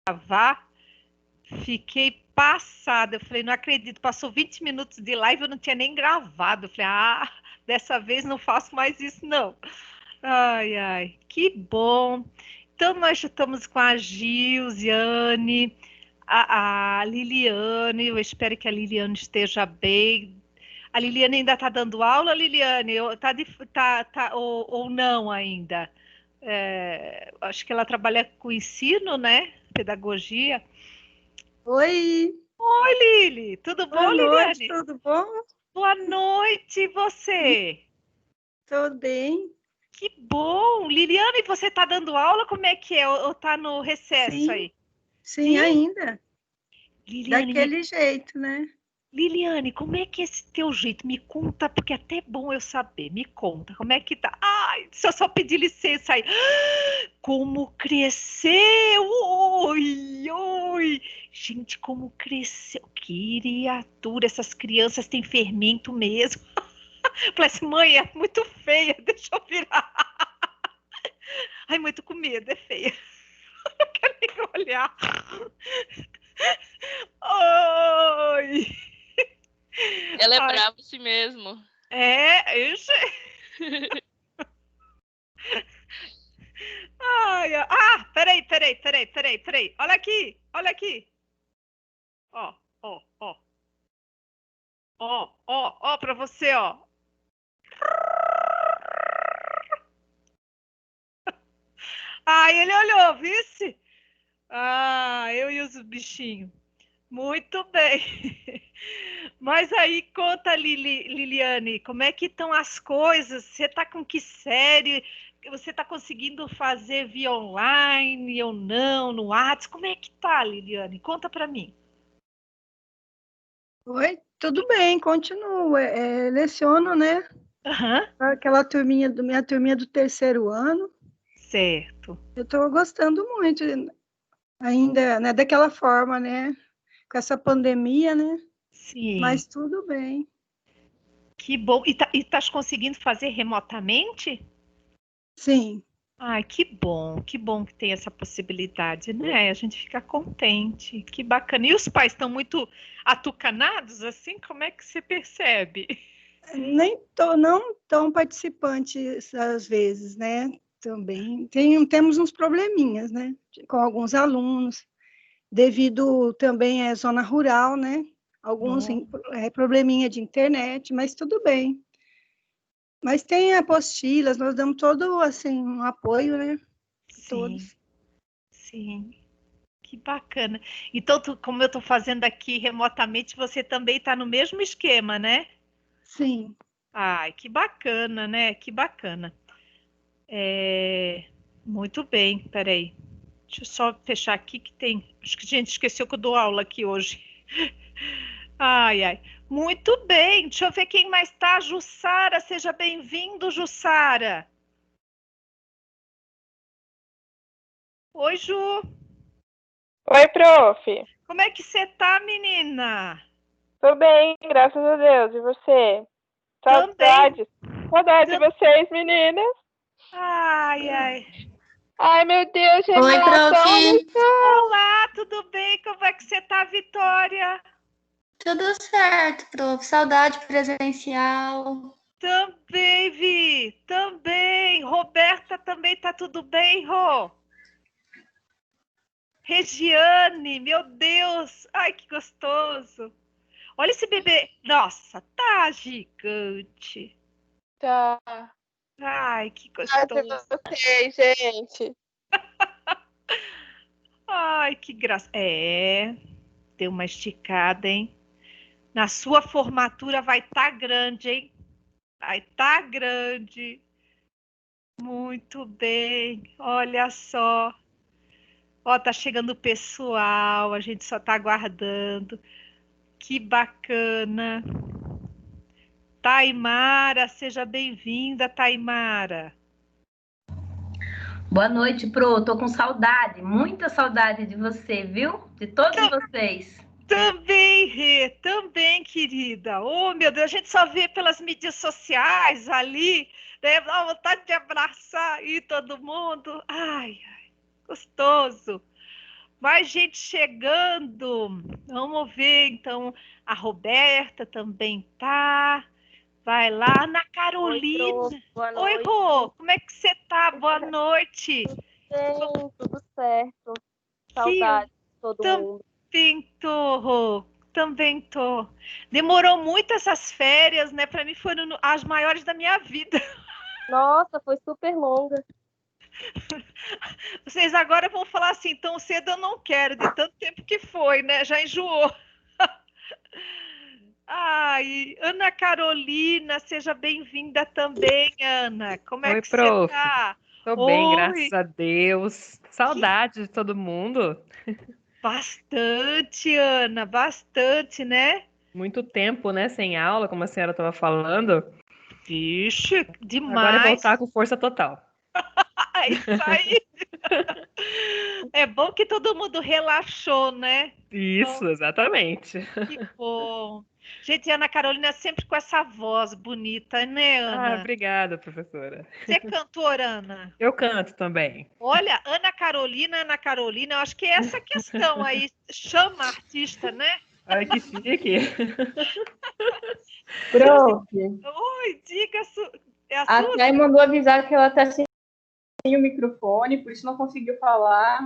gravar, fiquei passada. Eu falei, não acredito, passou 20 minutos de live, eu não tinha nem gravado. Eu falei, dessa vez não faço mais isso, não. Ai, ai, que bom. Então, nós já estamos com a Gilziane, a Liliane. Eu espero que a Liliane esteja bem. A Liliane ainda está dando aula, Liliane? Ou não ainda? Acho que ela trabalha com ensino, né? Pedagogia. Oi, Oi, Lili. Tudo bom, boa noite, Liliane? tudo bom? Boa noite, e você? Tô bem, Que bom! Liliane, você está dando aula? Como é que é? Ou está no recesso sim, aí? sim, Sim? ainda, Liliane, daquele jeito, né? Liliane, como é que é esse teu jeito? Me conta, porque é até bom eu saber. Me conta, como é que tá? Ai, se eu só pedir licença aí. Como cresceu! Oi, oi! Gente, como cresceu! Criatura, essas crianças têm fermento mesmo. Falei assim, mãe, é muito feia, deixa eu virar. Ai, muito com medo, é feia. Não quero nem olhar. Oi! Ela é Ai, brava assim mesmo. isso. Ai, peraí. Olha aqui. Ó, ó, ó, ó, pra você, ó. Ai, ele olhou, vice? Eu e os bichinhos. Muito bem. Mas aí conta, Liliane, como é que estão as coisas? Você tá com que série? Você tá conseguindo fazer via online ou não, no WhatsApp? Como é que tá, Liliane? Conta pra mim. Oi, tudo bem, continuo, leciono, né? Aham, Aquela minha turminha do terceiro ano, certo. eu tô gostando muito, ainda, né, daquela forma, né? Com essa pandemia, né? Sim. Mas tudo bem, Que bom. E estás conseguindo fazer remotamente? sim. Ai, que bom que tem essa possibilidade, né? A gente fica contente, que bacana. E os pais estão muito atucanados assim? Como é que você percebe? Não tão participantes às vezes, né? Também temos uns probleminhas, né? Com alguns alunos, devido também à zona rural, né? Alguns Não. probleminha de internet, mas tudo bem. Mas tem apostilas, nós damos todo assim um apoio, né? A Sim, todos. sim. Que bacana. Então, como eu estou fazendo aqui remotamente, você também está no mesmo esquema, né? Sim. Ai, que bacana, né? Que bacana. Muito bem, peraí. Deixa eu só fechar aqui que tem. Acho que a gente esqueceu que eu dou aula aqui hoje. Ai, ai. Muito bem. Deixa eu ver quem mais tá. Jussara, seja bem-vindo, Jussara. Oi, Ju. Oi, prof. Como é que você tá, menina? Tô bem, graças a Deus. E você? Também. Saudades. Saudade de Tam- vocês, meninas. Ai, ai. Ai, meu Deus, Oi, Renata, prof. olha só. Olá, tudo bem? Como é que você tá, Vitória? Tudo certo, prof. Saudade presencial. Também, Vi. Também. Roberta também tá tudo bem, Rô? Regiane, meu Deus. Ai, que gostoso. Olha esse bebê. Nossa, tá gigante. Tá. Ai, que Saudade de gostoso. vocês, gente. Ai, que graça. Deu uma esticada, hein? Na sua formatura vai estar grande, hein? Vai estar grande. Muito bem. Olha só. Ó, tá chegando o pessoal, a gente só tá aguardando. Que bacana. Taimara, seja bem-vinda, Taimara. Boa noite, Pro. Tô com saudade, muita saudade de você, viu? De todos vocês. Também, Rê, também, querida. Oh, meu Deus, a gente só vê pelas mídias sociais ali, né? Dá vontade de abraçar e todo mundo. Ai, ai, gostoso. Mais gente chegando. Vamos ver, então. A Roberta também tá. Vai lá. Ana Oi, Carolina. prof, boa Oi, noite. Rô. Como é que você tá? Boa noite. Bem, tudo certo. Que Saudade de todo eu mundo. também tô, Rô. Também tô. Demorou muito essas férias, né? Para mim foram as maiores da minha vida. Nossa, foi super longa. Vocês agora vão falar assim, tão cedo eu não quero, de tanto tempo que foi, né? Já enjoou. Ai, Ana Carolina, seja bem-vinda também, Ana. Como é Oi, que você prof. tá? Tô bem, Oi, graças a Deus. Saudade de todo mundo. bastante, Ana, bastante, né? Muito tempo, né, sem aula, como a senhora estava falando. Vixe, Agora é demais. voltar com força total. Isso aí. É bom que todo mundo relaxou, né? Bom, Isso, exatamente. que bom. Gente, Ana Carolina é sempre com essa voz bonita, né, Ah, Ana? obrigada, professora. Você é cantora, Ana? Eu canto também. Olha, Ana Carolina, eu acho que é essa questão aí chama artista, né? Olha que chique. Prof, Oi, diga, é a a Suzy? Thay mandou avisar que ela está sem o microfone, por isso não conseguiu falar.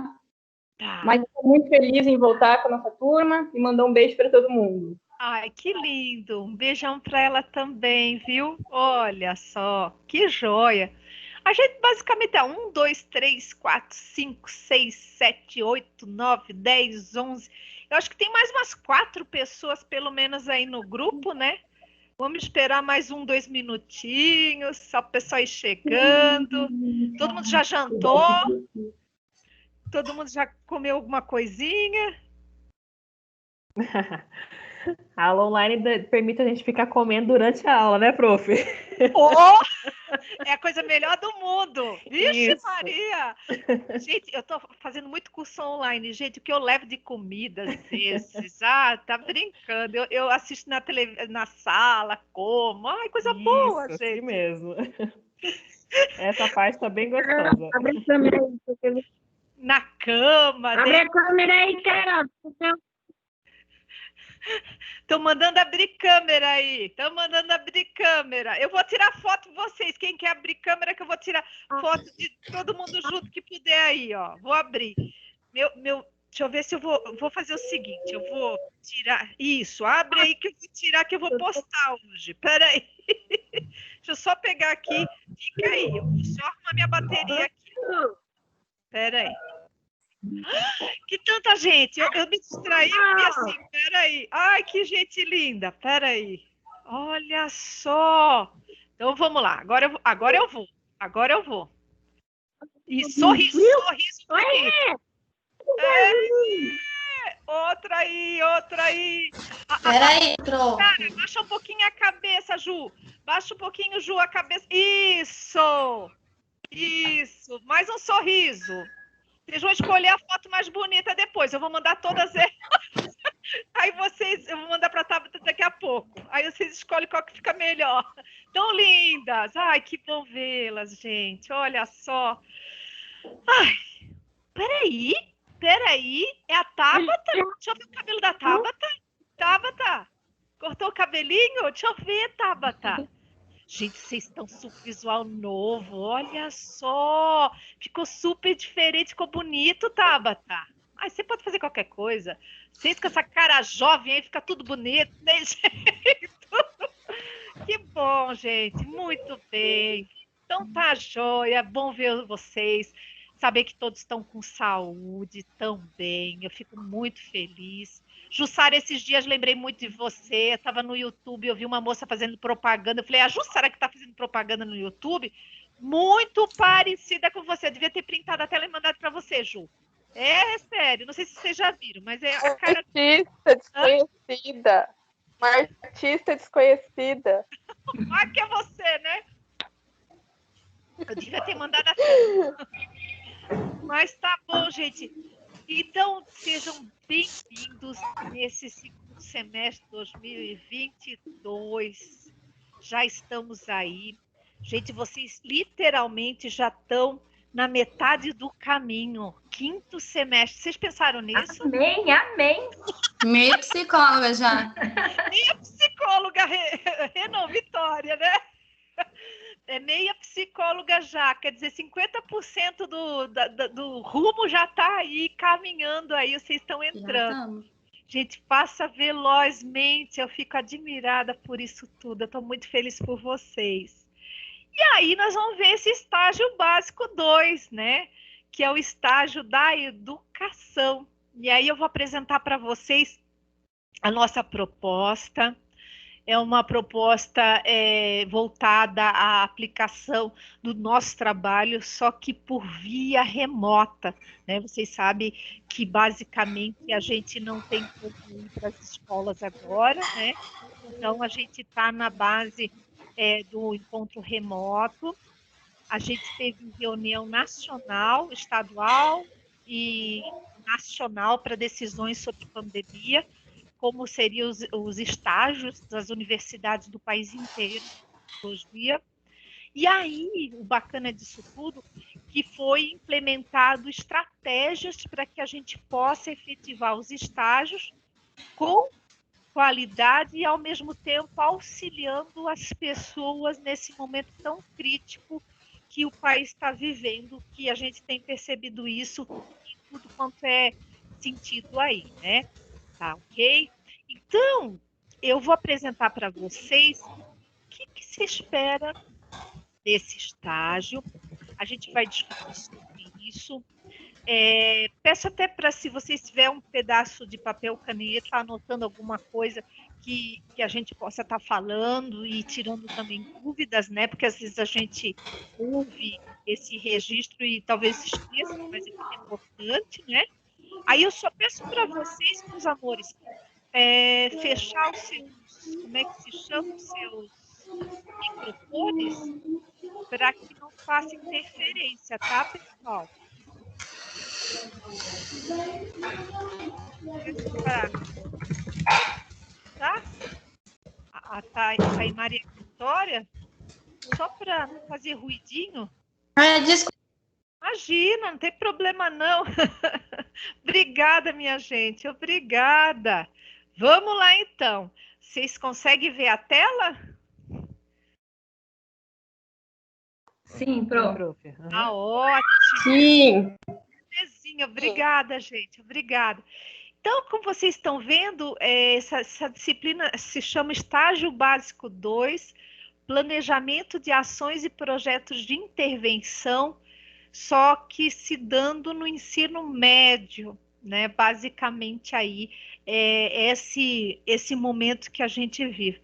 Tá. Mas estou muito feliz em voltar com a nossa turma e mandar um beijo para todo mundo. Ai, que lindo. Um beijão para ela também, viu? Olha só, que joia. A gente basicamente é 1, 2, 3, 4, 5, 6, 7, 8, 9, 10, 11. Eu acho que tem mais umas 4 pessoas, pelo menos, aí no grupo, né? Vamos esperar mais 1, 2 minutinhos, só o pessoal ir chegando. Todo mundo já jantou? Todo mundo já comeu alguma coisinha? A aula online permite a gente ficar comendo durante a aula, né, prof? Oh! É a coisa melhor do mundo! Vixe, Isso. Maria! Gente, eu tô fazendo muito curso online, gente. O que eu levo de comida às vezes? Ah, tá brincando. Eu assisto na sala, como. Ai, coisa boa, Isso, assim gente. mesmo. Essa parte tá bem gostosa. Abre a câmera aí. Na cama, Abre a câmera aí, Carol. Estão mandando abrir câmera aí. Estão mandando abrir câmera. Eu vou tirar foto de vocês. Quem quer abrir câmera, que eu vou tirar foto de todo mundo junto que puder aí, ó. Vou abrir. Deixa eu ver se eu vou fazer o seguinte. Eu vou tirar. Isso, abre aí que eu vou tirar, que eu vou postar hoje. Pera aí. Deixa eu só pegar aqui. Fica aí. Eu vou só arrumar minha bateria aqui. Pera aí. Que tanta gente! Eu me distraí e assim, peraí. Ai, que gente linda! Peraí. Olha só! Então vamos lá. Agora eu vou. Agora eu vou. E sorriso bonito. Outra aí, outra aí. Peraí, prof. Cara, baixa um pouquinho a cabeça, Ju. Baixa um pouquinho, Ju, a cabeça. Isso! Isso! Mais um sorriso. Vocês vão escolher a foto mais bonita depois. Eu vou mandar todas elas. Aí eu vou mandar para a Tabata daqui a pouco. Aí vocês escolhem qual que fica melhor. Tão lindas. Ai, que bom vê-las, gente. Olha só. Ai, peraí. É a Tabata? Deixa eu ver o cabelo da Tabata. Tabata, cortou o cabelinho? Deixa eu ver, Tabata. Gente, vocês estão super visual novo, olha só. Ficou super diferente, ficou bonito, Tabata. Ai, você pode fazer qualquer coisa. Vocês com essa cara jovem aí, fica tudo bonito, tem jeito. Que bom, gente, muito bem. Então tá joia, bom ver vocês. Saber que todos estão com saúde, tão bem. Eu fico muito feliz. Jussara, esses dias lembrei muito de você. Eu estava no YouTube, eu vi uma moça fazendo propaganda. Eu falei, a Jussara que está fazendo propaganda no YouTube, muito parecida com você. Eu devia ter printado a tela e mandado para você, Ju. É sério, não sei se vocês já viram, mas é a cara. Artista desconhecida. Uma artista desconhecida. Ah, que é você, né? Eu devia ter mandado a tela. Mas tá bom, gente. Então, sejam bem-vindos nesse segundo semestre de 2022. Já estamos aí. Gente, vocês literalmente já estão na metade do caminho, 5º semestre. Vocês pensaram nisso? Amém, amém. Meio psicóloga já. Meia psicóloga, Renan Vitória, né? É meia psicóloga já, quer dizer, 50% do rumo já está aí, caminhando aí, vocês estão Já entrando. estamos. Gente, passa velozmente, eu fico admirada por isso tudo, eu estou muito feliz por vocês. E aí nós vamos ver esse estágio básico 2, né? Que é o estágio da educação. E aí eu vou apresentar para vocês a nossa proposta. É uma proposta voltada à aplicação do nosso trabalho, só que por via remota, né? Vocês sabem que basicamente a gente não tem como ir para as escolas agora, né? Então a gente está na base do encontro remoto. A gente teve reunião nacional, estadual e nacional para decisões sobre pandemia, como seriam os estágios das universidades do país inteiro, hoje em dia. E aí, o bacana disso tudo, que foi implementado estratégias para que a gente possa efetivar os estágios com qualidade e, ao mesmo tempo, auxiliando as pessoas nesse momento tão crítico que o país está vivendo, que a gente tem percebido isso em tudo quanto é sentido aí, né? Tá, ok? Então, eu vou apresentar para vocês o que se espera desse estágio. A gente vai discutir sobre isso. Peço até para, se vocês tiverem um pedaço de papel, caneta, anotando alguma coisa que a gente possa estar falando e tirando também dúvidas, né? Porque às vezes a gente ouve esse registro e talvez esqueça, mas é muito importante, né? Aí eu só peço para vocês, meus amores, fechar os seus, como é que se chama, os seus microfones, para que não faça interferência, tá, pessoal? Tá? A Maria Vitória, só para não fazer ruidinho. Desculpa. Imagina, não tem problema não. Obrigada, minha gente, obrigada. Vamos lá então. Vocês conseguem ver a tela? Sim, Pro. Ah, ótimo. Sim. Belezinha, obrigada, gente, obrigada. Então, como vocês estão vendo, essa disciplina se chama Estágio Básico 2, Planejamento de Ações e Projetos de Intervenção, só que se dando no ensino médio, né? Basicamente aí esse momento que a gente vive,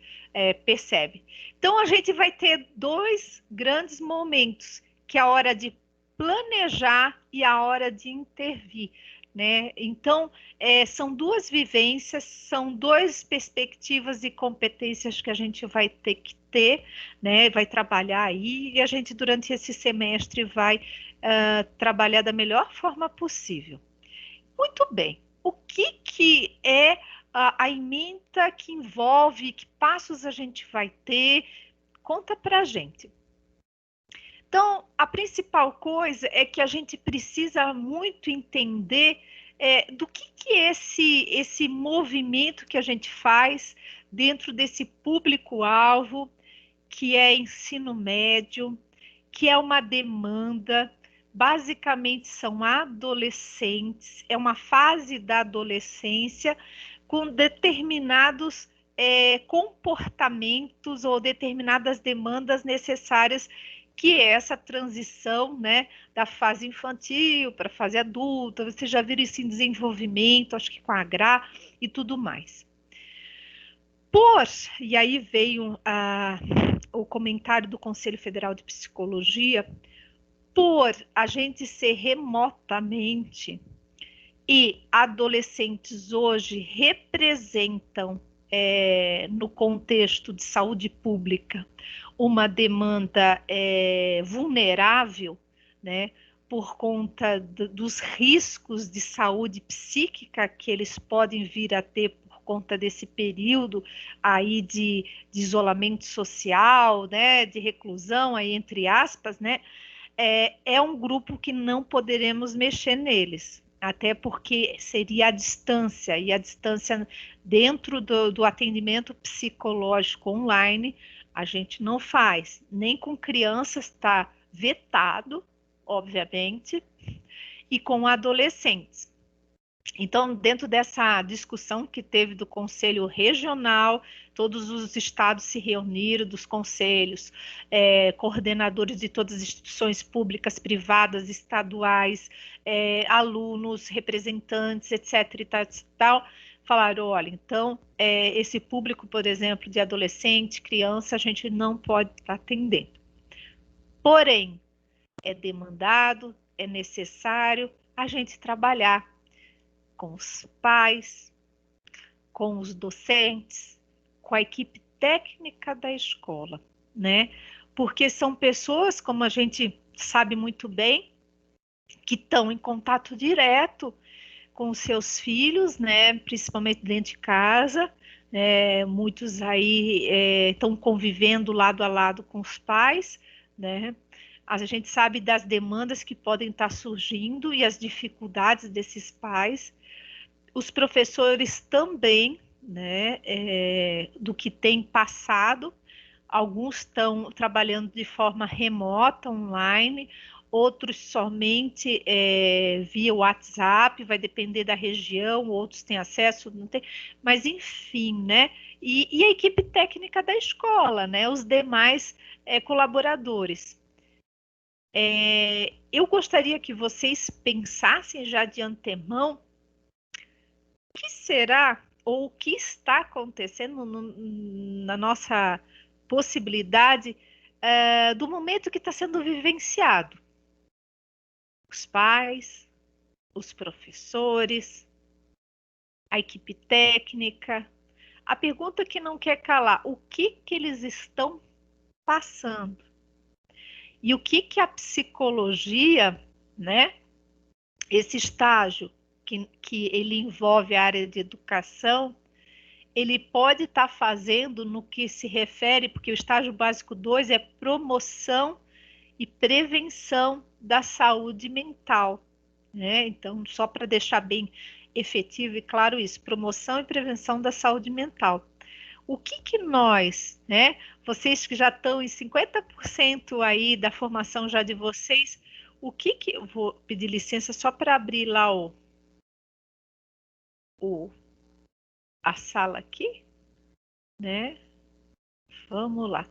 percebe. Então, a gente vai ter 2 grandes momentos, que é a hora de planejar e a hora de intervir, né? Então, são 2 vivências, são 2 perspectivas e competências que a gente vai ter que ter, né? Vai trabalhar aí e a gente durante esse semestre vai trabalhar da melhor forma possível. Muito bem. O que é a ementa que envolve, que passos a gente vai ter? Conta pra gente. Então, a principal coisa é que a gente precisa muito entender do que é esse movimento que a gente faz dentro desse público-alvo, que é ensino médio, que é uma demanda, basicamente são adolescentes, é uma fase da adolescência com determinados comportamentos ou determinadas demandas necessárias, que é essa transição, né, da fase infantil para a fase adulta. Vocês já viram isso em desenvolvimento, acho que com a Gra e tudo mais. E aí veio o comentário do Conselho Federal de Psicologia, por a gente ser remotamente, e adolescentes hoje representam, no contexto de saúde pública, uma demanda vulnerável, né, por conta dos riscos de saúde psíquica que eles podem vir a ter por conta desse período aí de isolamento social, né, de reclusão, aí, entre aspas, né, é um grupo que não poderemos mexer neles, até porque seria a distância, e a distância dentro do atendimento psicológico online, a gente não faz, nem com crianças está vetado, obviamente, e com adolescentes. Então, dentro dessa discussão que teve do Conselho Regional, todos os estados se reuniram, dos conselhos, coordenadores de todas as instituições públicas, privadas, estaduais, alunos, representantes, etc. e tal, falaram, olha, então, esse público, por exemplo, de adolescente, criança, a gente não pode estar atendendo. Porém, é demandado, é necessário a gente trabalhar com os pais, com os docentes, com a equipe técnica da escola, né? Porque são pessoas, como a gente sabe muito bem, que estão em contato direto com os seus filhos, né? Principalmente dentro de casa, né? Muitos aí estão convivendo lado a lado com os pais, né? A gente sabe das demandas que podem estar surgindo e as dificuldades desses pais. Os professores também, né, do que tem passado, alguns estão trabalhando de forma remota, online, outros somente via WhatsApp, vai depender da região, outros têm acesso, não tem, mas enfim, né? E a equipe técnica da escola, né? Os demais colaboradores. Eu gostaria que vocês pensassem já de antemão o que será ou o que está acontecendo na nossa possibilidade do momento que está sendo vivenciado. Os pais, os professores, a equipe técnica. A pergunta que não quer calar, o que eles estão passando? E o que a psicologia, né, esse estágio que ele envolve a área de educação, ele pode estar fazendo no que se refere, porque o estágio básico 2 é promoção e prevenção da saúde mental, né? Então, só para deixar bem efetivo e claro isso, promoção e prevenção da saúde mental. O que nós, né, vocês que já estão em 50% aí da formação já de vocês, eu vou pedir licença só para abrir lá a sala aqui, né? Vamos lá.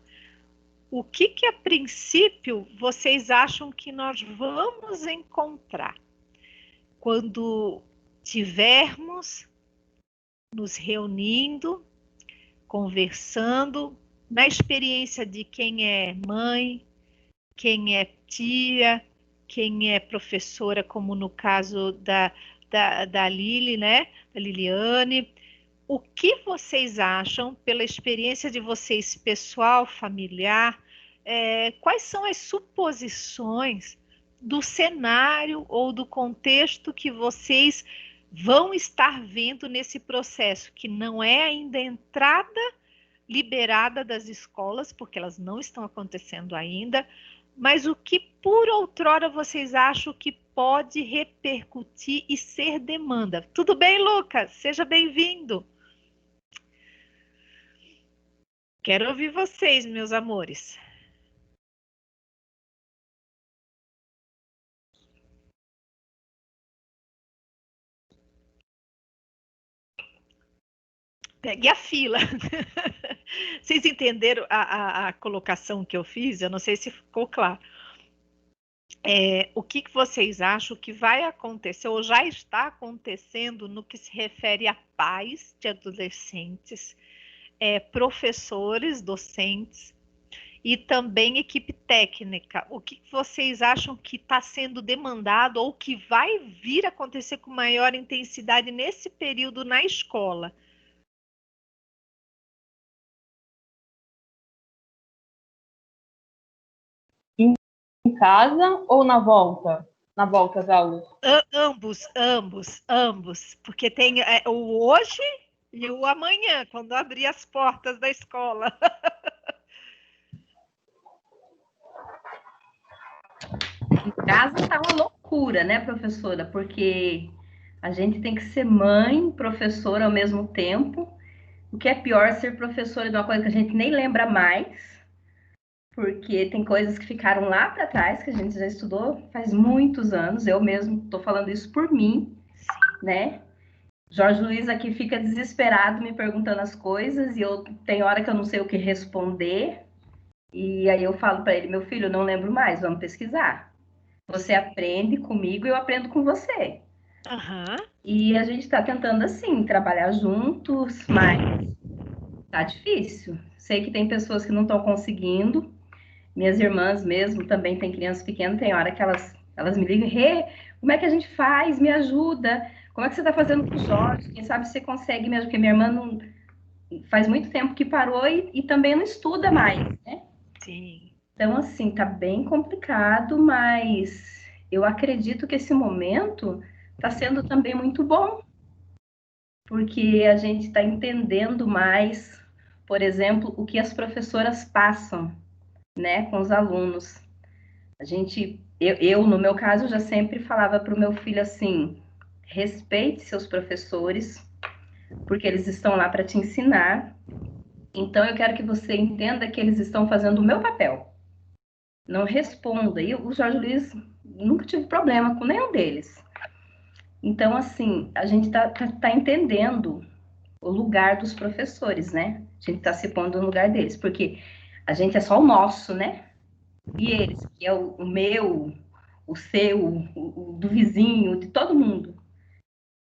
O que a princípio vocês acham que nós vamos encontrar quando tivermos nos reunindo, conversando, na experiência de quem é mãe, quem é tia, quem é professora, como no caso da Lili, né? Da Liliane. O que vocês acham, pela experiência de vocês pessoal, familiar, quais são as suposições do cenário ou do contexto que vocês vão estar vendo nesse processo, que não é ainda a entrada liberada das escolas, porque elas não estão acontecendo ainda, mas o que por outrora vocês acham que pode repercutir e ser demanda? Tudo bem, Lucas? Seja bem-vindo. Quero ouvir vocês, meus amores. Pegue a fila. Vocês entenderam a colocação que eu fiz? Eu não sei se ficou claro. O que vocês acham que vai acontecer ou já está acontecendo no que se refere a pais de adolescentes, professores, docentes e também equipe técnica? O que vocês acham que está sendo demandado ou que vai vir a acontecer com maior intensidade nesse período na escola? Em casa ou na volta? Na volta às aulas? Ambos. Porque tem o hoje e o amanhã, quando abrir as portas da escola. em casa tá uma loucura, né, professora? Porque a gente tem que ser mãe, professora ao mesmo tempo. O que é pior, ser professora de uma coisa que a gente nem lembra mais, porque tem coisas que ficaram lá para trás, que a gente já estudou faz muitos anos. Eu mesmo estou falando isso por mim, né? Jorge Luiz aqui fica desesperado me perguntando as coisas e eu tem hora que eu não sei o que responder. E aí eu falo para ele, meu filho, eu não lembro mais, vamos pesquisar. Você aprende comigo e eu aprendo com você. Aham. E a gente está tentando, assim, trabalhar juntos, mas tá difícil. Sei que tem pessoas que não estão conseguindo. Minhas irmãs mesmo também têm crianças pequenas, tem hora que elas me ligam, Rê, como é que a gente faz? Me ajuda. Como é que você está fazendo com o Jorge? Quem sabe você consegue mesmo, porque minha irmã não, faz muito tempo que parou e também não estuda mais, né? Sim. Então, assim, tá bem complicado, mas eu acredito que esse momento está sendo também muito bom, porque a gente está entendendo mais, por exemplo, o que as professoras passam, né, com os alunos. No meu caso, já sempre falava para o meu filho assim: respeite seus professores, porque eles estão lá para te ensinar. Então, eu quero que você entenda que eles estão fazendo o meu papel. Não responda. E o Jorge Luiz nunca tive problema com nenhum deles. Então, assim, a gente tá entendendo o lugar dos professores, né? A gente tá se pondo no lugar deles, porque a gente é só o nosso, né? E eles, que é o meu, o seu, o do vizinho, de todo mundo.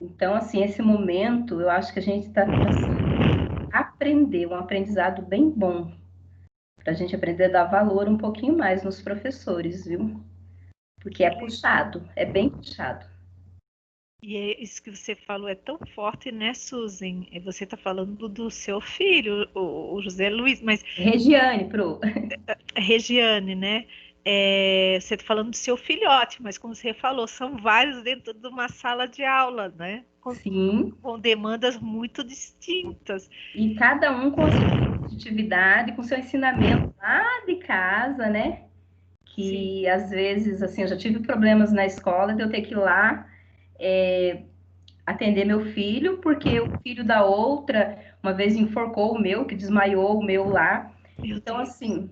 Então, assim, esse momento, eu acho que a gente está aprender, um aprendizado bem bom, para a gente aprender a dar valor um pouquinho mais nos professores, viu? Porque é puxado, é bem puxado. E isso que você falou é tão forte, né, Suzy? Você está falando do seu filho, o José Luiz, mas Regiane, Pro. Regiane, né? Você está falando do seu filhote, mas como você falou, são vários dentro de uma sala de aula, né? Sim. Com demandas muito distintas. E cada um com a sua atividade, com seu ensinamento lá de casa, né? Que às vezes, assim, eu já tive problemas na escola de eu ter que ir lá atender meu filho, porque o filho da outra uma vez enforcou o meu, que desmaiou o meu lá. Então, assim,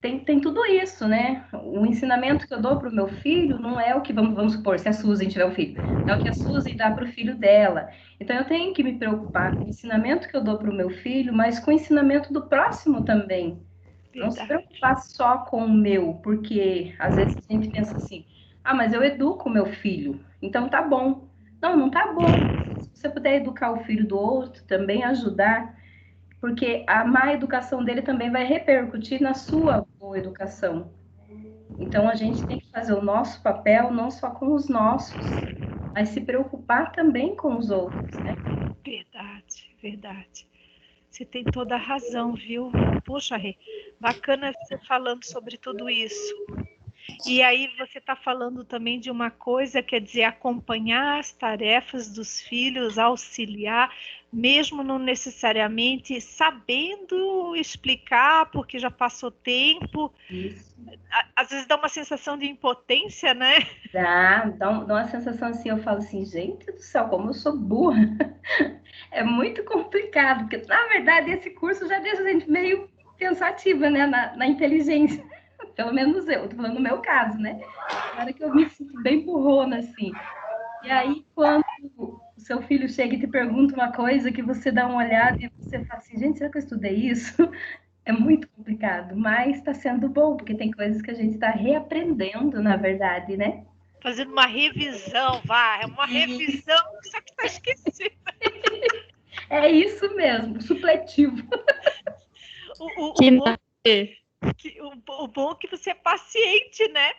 tem tudo isso, né? O ensinamento que eu dou para o meu filho não é o que, vamos supor, se a Suzy tiver um filho, é o que a Suzy dá para o filho dela. Então, eu tenho que me preocupar com o ensinamento que eu dou para o meu filho, mas com o ensinamento do próximo também. Não se preocupar só com o meu, porque às vezes a gente pensa assim, ah, mas eu educo o meu filho, então tá bom. Não, não tá bom. Se você puder educar o filho do outro, também ajudar, porque a má educação dele também vai repercutir na sua boa educação. Então a gente tem que fazer o nosso papel não só com os nossos, mas se preocupar também com os outros, né? Verdade, verdade. Você tem toda a razão, viu? Poxa, Rê, bacana você falando sobre tudo isso. E aí você está falando também de uma coisa, quer dizer, acompanhar as tarefas dos filhos, auxiliar, mesmo não necessariamente sabendo explicar, porque já passou tempo. Isso. Às vezes dá uma sensação de impotência, né? Dá uma sensação assim, eu falo assim, gente do céu, como eu sou burra. É muito complicado, porque na verdade esse curso já deixa a gente meio pensativa, né, na inteligência. Pelo menos eu, tô falando no meu caso, né? Agora que eu me sinto bem burrona, assim. E aí, quando o seu filho chega e te pergunta uma coisa que você dá uma olhada e você fala assim, gente, será que eu estudei isso? É muito complicado, mas está sendo bom, porque tem coisas que a gente está reaprendendo, na verdade, né? Fazendo uma revisão, é uma revisão, só que está esquecida. É isso mesmo, supletivo. O bom é que você é paciente, né?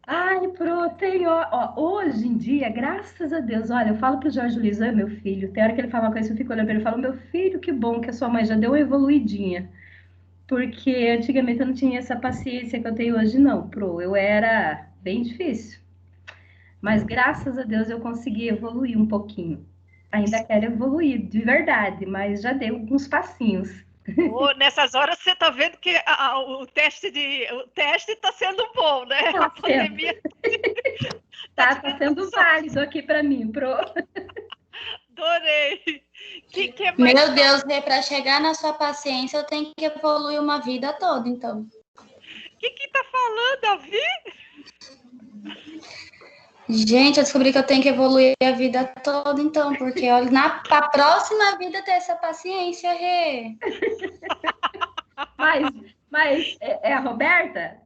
Ai, hoje em dia, graças a Deus, olha, eu falo pro Jorge Luiz, meu filho, tem hora que ele fala uma coisa, eu fico olhando pra ele e falo, meu filho, que bom que a sua mãe já deu uma evoluidinha. Porque antigamente eu não tinha essa paciência que eu tenho hoje, não, eu era bem difícil. Mas graças a Deus eu consegui evoluir um pouquinho. Ainda quero evoluir, de verdade, mas já dei alguns passinhos. Nessas horas você está vendo que o teste está sendo bom, né? Tá A pandemia Tá sendo válido aqui para mim, Adorei. Que é mais? Meu Deus, para chegar na sua paciência, eu tenho que evoluir uma vida toda, então. O que tá falando, Davi? Gente, eu descobri que eu tenho que evoluir a vida toda, então, porque olha, pra próxima vida ter essa paciência, Rê. Mas é a Roberta?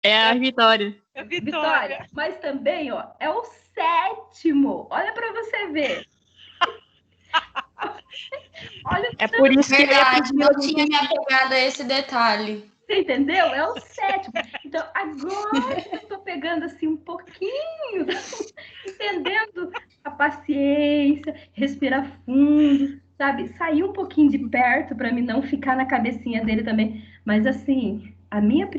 É a Vitória. É Vitória. Mas também, ó, é o 7º. Olha para você ver. Olha, É por isso que Verdade, eu tinha me apegado a esse detalhe. você entendeu? É o 7º. Então, agora que eu tô pegando assim um pouquinho, entendendo a paciência, respirar fundo, sabe? Sair um pouquinho de perto para mim não ficar na cabecinha dele também. Mas assim, a minha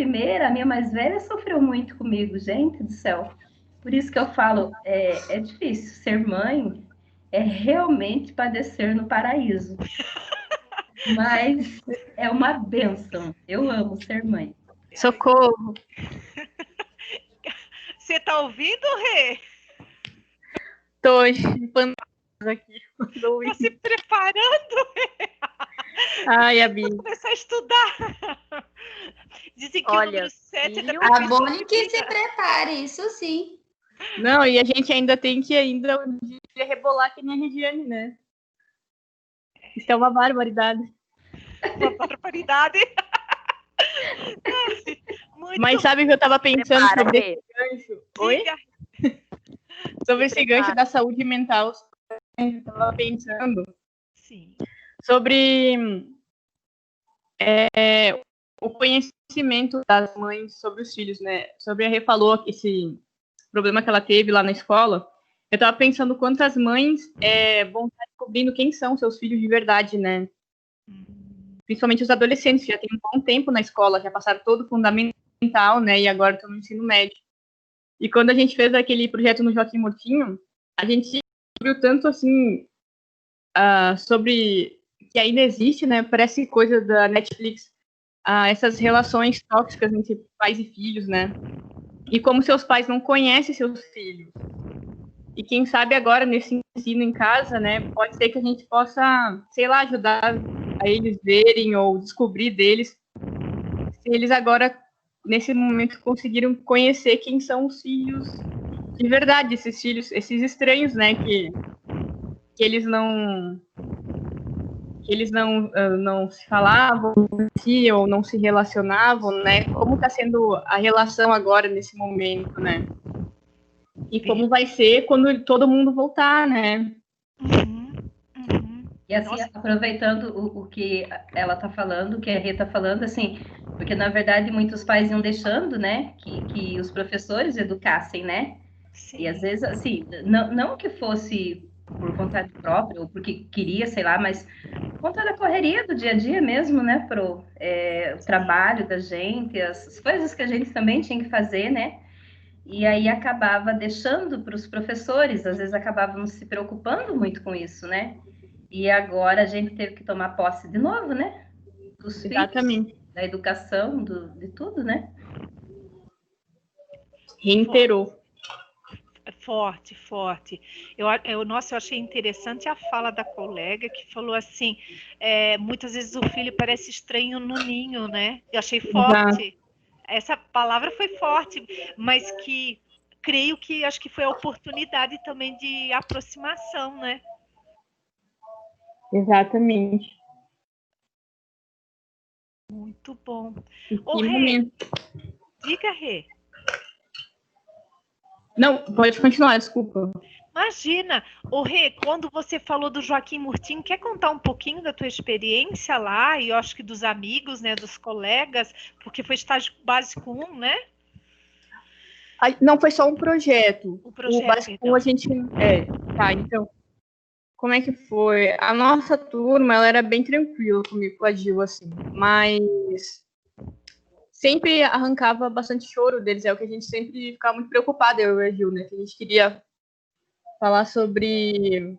mais velha, sofreu muito comigo, gente do céu. Por isso que eu falo, é difícil. Ser mãe é realmente padecer no paraíso. Mas é uma bênção. Eu amo ser mãe. Socorro. Você tá ouvindo, Rê? Tô espantando aqui. Tá se preparando? Ai, a Bi. Vou começar a estudar. Dizem que o número 7 é da A Bonnie que se prepare, isso sim. Não, e a gente ainda tem que um dia rebolar que nem a Regiane, né? Isso é uma barbaridade. Uma barbaridade. Muito Mas sabe o que eu tava pensando Prepara, sobre Rê. esse gancho? Oi? Diga. Sobre Se esse prepara. gancho da saúde mental. Eu tava pensando Sim. sobre o conhecimento das mães sobre os filhos, né? Sobre a Rê falou esse problema que ela teve lá na escola. Eu tava pensando quantas mães vão estar descobrindo quem são seus filhos de verdade, né? Principalmente os adolescentes, que já tem um bom tempo na escola, já passaram todo o fundamental, né? E agora estão no ensino médio. E quando a gente fez aquele projeto no Joaquim Murtinho, a gente viu tanto, assim, sobre que ainda existe, né? Parece coisa da Netflix, essas relações tóxicas entre pais e filhos, né? E como seus pais não conhecem seus filhos. E quem sabe agora, nesse ensino em casa, né? Pode ser que a gente possa, sei lá, ajudar a eles verem ou descobrir deles se eles agora, nesse momento, conseguiram conhecer quem são os filhos de verdade, esses filhos, esses estranhos, né, que eles não se falavam ou não se relacionavam, né? Como está sendo a relação agora nesse momento, né? E como vai ser quando todo mundo voltar, né? E assim, aproveitando o que ela está falando, o que a Rê está falando, assim, porque na verdade muitos pais iam deixando, né, que os professores educassem, né? Sim. E às vezes, assim, não que fosse por vontade própria, ou porque queria, sei lá, mas por conta da correria do dia a dia mesmo, né, o trabalho da gente, as coisas que a gente também tinha que fazer, né? E aí acabava deixando para os professores, às vezes acabavam se preocupando muito com isso, né? E agora a gente teve que tomar posse de novo, né? Dos Exatamente. filhos, da educação, de tudo, né? Reiterou. Forte, forte. Eu achei interessante a fala da colega que falou assim, muitas vezes o filho parece estranho no ninho, né? Eu achei forte. Exato. Essa palavra foi forte, mas que creio que acho que foi a oportunidade também de aproximação, né? Exatamente. Muito bom. Que Ô, Rê, momento. diga, Rê. Não, pode continuar, desculpa. Imagina, ô Rê, quando você falou do Joaquim Murtinho, quer contar um pouquinho da tua experiência lá? E eu acho que dos amigos, né, dos colegas, porque foi estágio básico 1, né? Não, foi só um projeto. O projeto, básico perdão. a gente... Tá, então... Como é que foi? A nossa turma, ela era bem tranquila comigo, com a Gil, assim. Mas... sempre arrancava bastante choro deles. É o que a gente sempre ficava muito preocupada, eu e a Gil, né? Que a gente queria falar sobre...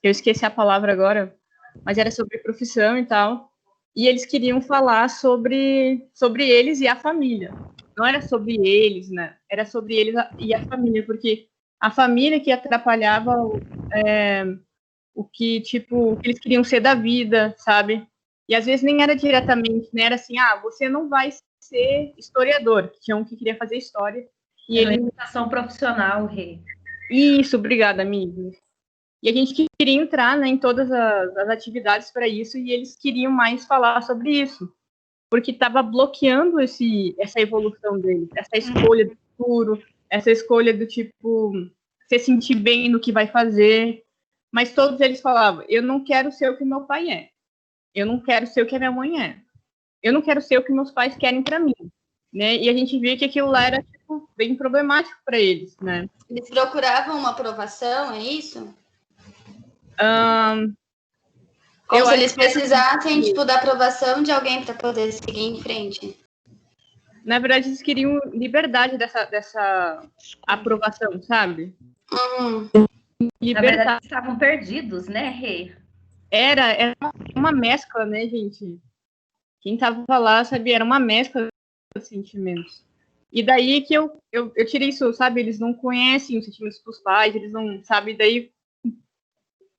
Eu esqueci a palavra agora, mas era sobre profissão e tal. e eles queriam falar sobre eles e a família. Não era sobre eles, né? Era sobre eles e a família, porque a família que atrapalhava o que, tipo, o que eles queriam ser da vida, sabe? E às vezes nem era diretamente, né? Era assim, você não vai ser historiador, que tinha um que queria fazer história. E ele... Educação profissional, Rê. Isso, obrigada, amigo. E a gente queria entrar, né, em todas as atividades para isso, e eles queriam mais falar sobre isso, porque estava bloqueando essa evolução deles, essa escolha do futuro, essa escolha do tipo, se sentir bem no que vai fazer. Mas todos eles falavam, eu não quero ser o que meu pai é, eu não quero ser o que a minha mãe é, eu não quero ser o que meus pais querem para mim, né? E a gente via que aquilo lá era tipo, bem problemático para eles, né? Eles procuravam uma aprovação, é isso? Como se eles precisassem, tipo, da aprovação de alguém para poder seguir em frente. Na verdade, eles queriam liberdade dessa aprovação, sabe? Na verdade, estavam perdidos, né, Rê? Era uma mescla, né, gente? Quem tava lá, sabia, era uma mescla de sentimentos. E daí que eu tirei isso, sabe? Eles não conhecem os sentimentos dos pais, eles não, sabe? Daí,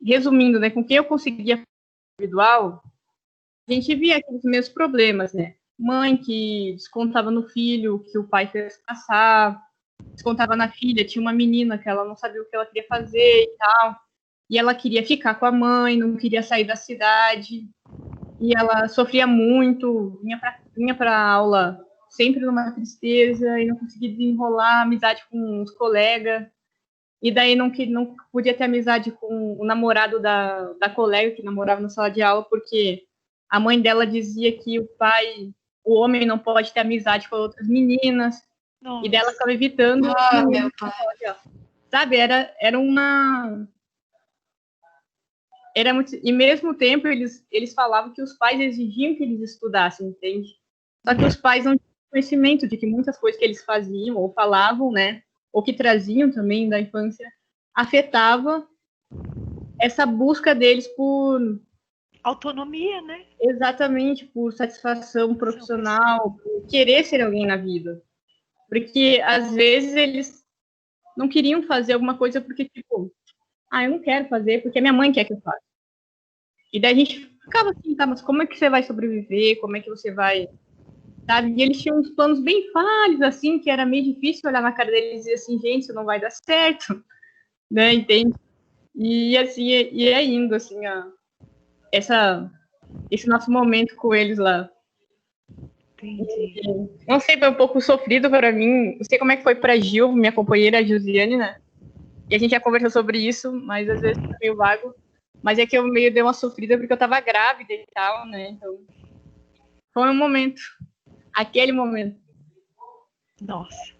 resumindo, né, com quem eu conseguia individual, a gente via aqueles mesmos problemas, né? Mãe que descontava no filho que o pai fez passar, descontava na filha, tinha uma menina que ela não sabia o que ela queria fazer e tal, e ela queria ficar com a mãe, não queria sair da cidade, e ela sofria muito, vinha para aula sempre numa tristeza, e não conseguia desenrolar amizade com os colegas, e daí não podia ter amizade com o namorado da colega que namorava na sala de aula, porque a mãe dela dizia que o homem não pode ter amizade com outras meninas. Nossa. E dela ficava evitando. Meu pai. Sabe, era uma... Era muito... E, ao mesmo tempo, eles falavam que os pais exigiam que eles estudassem, entende? Só que os pais não tinham conhecimento de que muitas coisas que eles faziam ou falavam, né, ou que traziam também da infância, afetava essa busca deles por... autonomia, né? Exatamente, por satisfação profissional, por querer ser alguém na vida. Porque, às vezes, eles não queriam fazer alguma coisa porque, tipo, eu não quero fazer porque a minha mãe quer que eu faça. E daí a gente ficava assim, tá, mas como é que você vai sobreviver? Como é que você vai... Sabe? E eles tinham uns planos bem falhos, assim, que era meio difícil olhar na cara deles e dizer assim, gente, isso não vai dar certo, né, entende? E, assim, e é indo, assim, esse nosso momento com eles lá. Entendi. Não sei, foi um pouco sofrido para mim. Não sei como é que foi para Gil, minha companheira, a Josiane, né? E a gente já conversou sobre isso, mas às vezes tá meio vago. Mas é que eu meio dei uma sofrida porque eu tava grávida e tal, né? Então, foi um momento. Aquele momento. Nossa.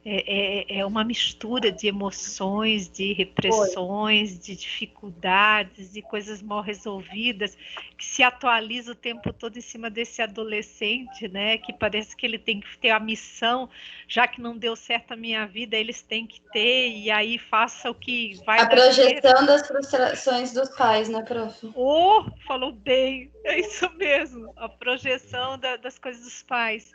É uma mistura de emoções, de repressões, de dificuldades, de coisas mal resolvidas, que se atualiza o tempo todo em cima desse adolescente, né? Que parece que ele tem que ter a missão, já que não deu certo a minha vida, eles têm que ter, e aí faça o que vai dar certo. A projeção das frustrações dos pais, né, prof? Falou bem, é isso mesmo, a projeção das coisas dos pais.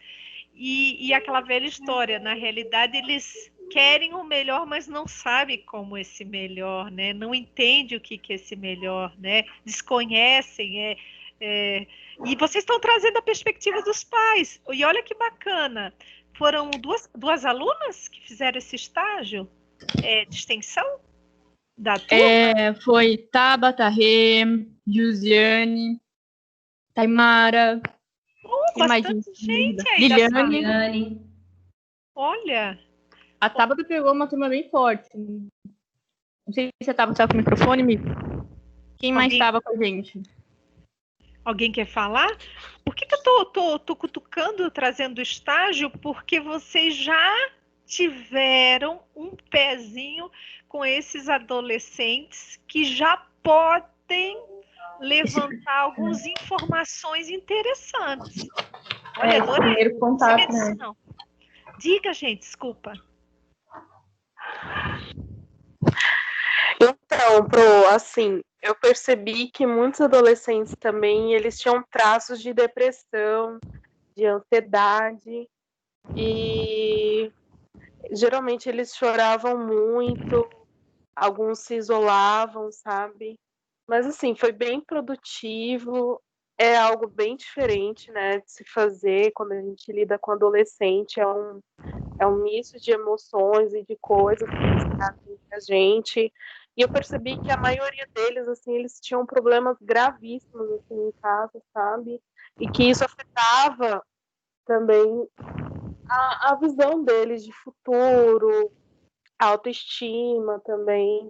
E aquela velha história, na realidade eles querem o melhor, mas não sabem como esse melhor, né? Não entendem o que é esse melhor, né? Desconhecem, e vocês estão trazendo a perspectiva dos pais, e olha que bacana, foram duas alunas que fizeram esse estágio de extensão da turma? Foi Tabata, Rê, Josiane, Taimara... Bastante gente aí. Liliane. Olha. A Tabata pegou uma turma bem forte. Não sei se a Tabata estava com o microfone, amigo. Quem mais estava com a gente? Alguém quer falar? Por que eu tô cutucando, trazendo estágio? Porque vocês já tiveram um pezinho com esses adolescentes que já podem levantar algumas informações interessantes. Olha, adorei. Primeiro contato, né? Diga, gente, desculpa. Então, assim, eu percebi que muitos adolescentes também, eles tinham traços de depressão, de ansiedade, e geralmente eles choravam muito, alguns se isolavam, sabe? Mas assim, foi bem produtivo, é algo bem diferente, né, de se fazer quando a gente lida com adolescente, é um misto de emoções e de coisas que trazem a gente. E eu percebi que a maioria deles, assim, eles tinham problemas gravíssimos, assim, em casa, sabe? E que isso afetava também a visão deles de futuro, a autoestima também.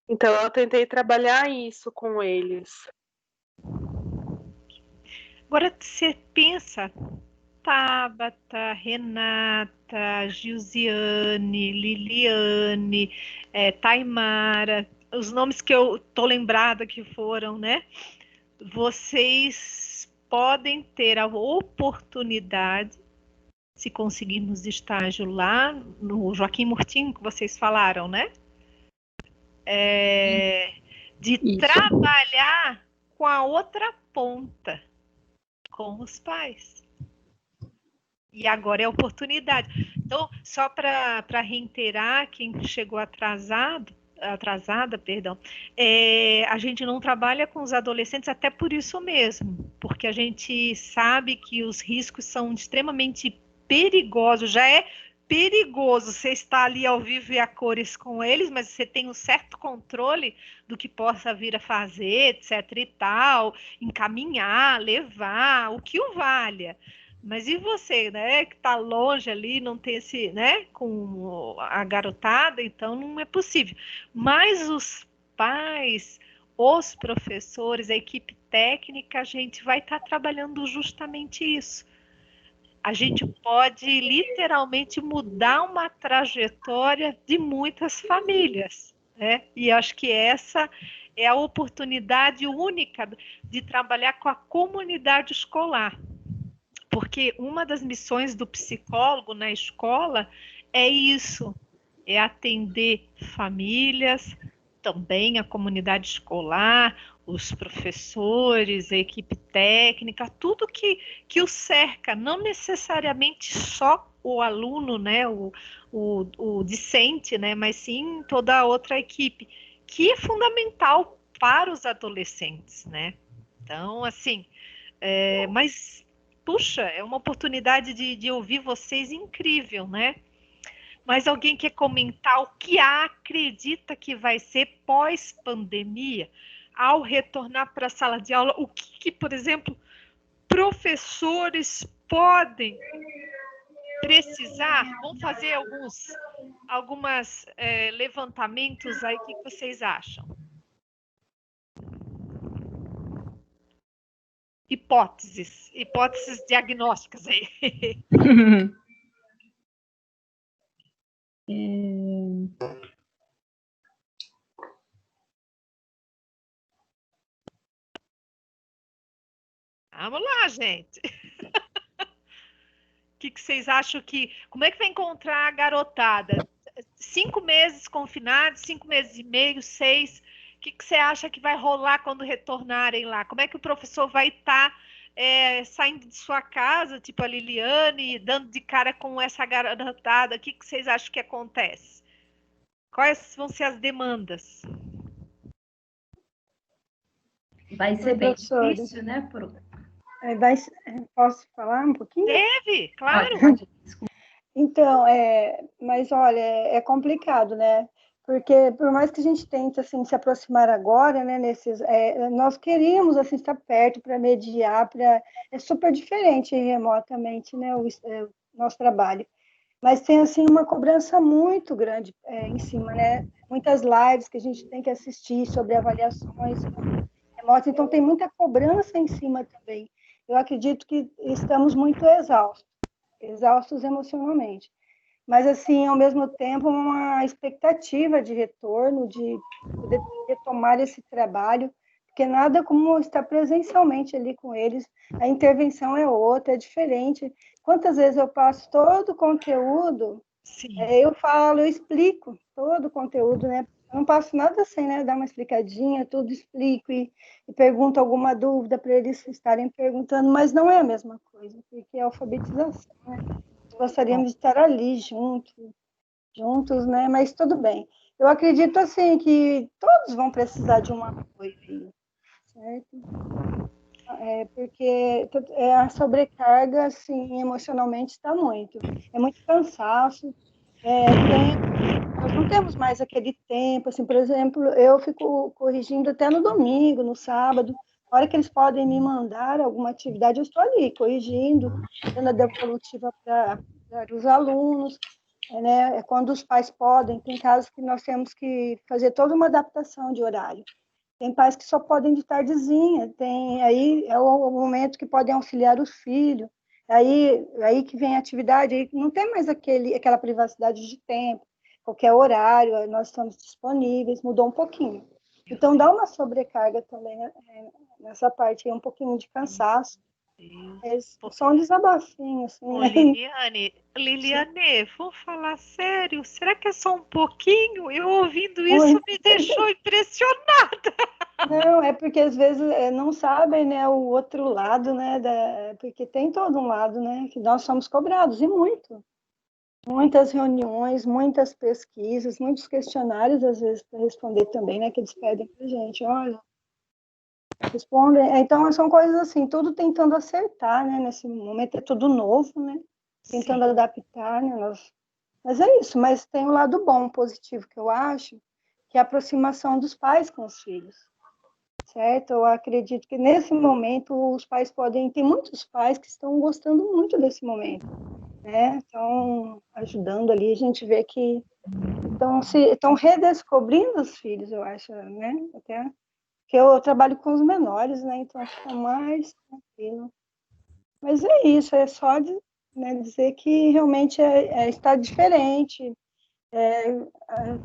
Então, eu tentei trabalhar isso com eles. Agora você pensa, Tabata, Renata, Gilziane, Liliane, Taimara, os nomes que eu tô lembrada que foram, né? Vocês podem ter a oportunidade, se conseguirmos estágio lá no Joaquim Murtinho, que vocês falaram, né? De Isso. trabalhar com a outra ponta, com os pais. E agora é a oportunidade. Então, só para reiterar, quem chegou atrasada, a gente não trabalha com os adolescentes até por isso mesmo, porque a gente sabe que os riscos são extremamente perigosos. Já é perigoso você estar ali ao vivo e a cores com eles, mas você tem um certo controle do que possa vir a fazer, etc e tal, encaminhar, levar, o que o valha. Mas e você, né, que está longe ali, não tem esse, né, com a garotada, então não é possível. Mas os pais, os professores, a equipe técnica, a gente vai estar trabalhando justamente isso. A gente pode literalmente mudar uma trajetória de muitas famílias, né? E acho que essa é a oportunidade única de trabalhar com a comunidade escolar. Porque uma das missões do psicólogo na escola é isso, é atender famílias, também a comunidade escolar, os professores, a equipe técnica, tudo que o cerca, não necessariamente só o aluno, né, o discente, né, mas sim toda a outra equipe, que é fundamental para os adolescentes, né? Então, assim, mas puxa, é uma oportunidade de ouvir vocês incrível, né? Mas alguém quer comentar o que acredita que vai ser pós-pandemia, ao retornar para a sala de aula? O que, por exemplo, professores podem precisar? Vamos fazer algumas levantamentos aí, o que vocês acham? Hipóteses diagnósticas aí. Vamos lá, gente. O que vocês acham que... Como é que vai encontrar a garotada? 5 meses confinados, 5 meses e meio, 6. O que você acha que vai rolar quando retornarem lá? Como é que o professor vai estar saindo de sua casa, tipo a Liliane, dando de cara com essa garotada? O que vocês acham que acontece? Quais vão ser as demandas? Vai ser bem difícil, né? Posso falar um pouquinho? Deve, claro. Então, mas olha, é complicado, né? Porque por mais que a gente tente assim se aproximar agora, né? Nós queríamos assim estar perto para mediar, é super diferente remotamente, né? O nosso trabalho. Mas tem assim uma cobrança muito grande em cima, né? Muitas lives que a gente tem que assistir sobre avaliações remotas, então tem muita cobrança em cima também. Eu acredito que estamos muito exaustos emocionalmente. Mas, assim, ao mesmo tempo, uma expectativa de retorno, de poder retomar esse trabalho, porque nada como estar presencialmente ali com eles, a intervenção é outra, é diferente. Quantas vezes eu passo todo o conteúdo Sim. Eu falo, eu explico todo o conteúdo, né? Eu não passo nada sem, né? Dar uma explicadinha, tudo explico e pergunto alguma dúvida para eles estarem perguntando, mas não é a mesma coisa, porque é alfabetização, né? Gostaríamos de estar ali juntos, né? Mas tudo bem. Eu acredito, assim, que todos vão precisar de um apoio aí, certo? Porque a sobrecarga, assim, emocionalmente está muito. É muito cansaço, nós não temos mais aquele tempo, assim, por exemplo, eu fico corrigindo até no domingo, no sábado, a hora que eles podem me mandar alguma atividade, eu estou ali, corrigindo, dando a devolutiva para os alunos, né? Quando os pais podem, tem casos que nós temos que fazer toda uma adaptação de horário. Tem pais que só podem de tardezinha, aí é o momento que podem auxiliar os filhos, aí que vem a atividade, aí não tem mais aquela privacidade de tempo, qualquer horário, nós estamos disponíveis, mudou um pouquinho. Então, dá uma sobrecarga também, né? Nessa parte aí, um pouquinho de cansaço. Só um desabafinho, assim, Ô, né? Liliane, vou falar sério, será que é só um pouquinho? Eu ouvindo isso Muito. me deixou impressionada. Não, é porque às vezes não sabem, né, o outro lado, né, porque tem todo um lado, né, que nós somos cobrados, e muito. Muitas reuniões, muitas pesquisas, muitos questionários, às vezes, para responder também, né, que eles pedem para a gente, olha, respondem. Então, são coisas assim, tudo tentando acertar, né, nesse momento é tudo novo, né, tentando adaptar, né, mas é isso, mas tem um lado bom, positivo, que eu acho, que é a aproximação dos pais com os filhos. Certo? Eu acredito que nesse momento os pais tem muitos pais que estão gostando muito desse momento, né? Estão ajudando ali, a gente vê que estão redescobrindo os filhos, eu acho, né? Até que eu trabalho com os menores, né? Então fica mais tranquilo. Mas é isso, é só dizer que realmente está diferente,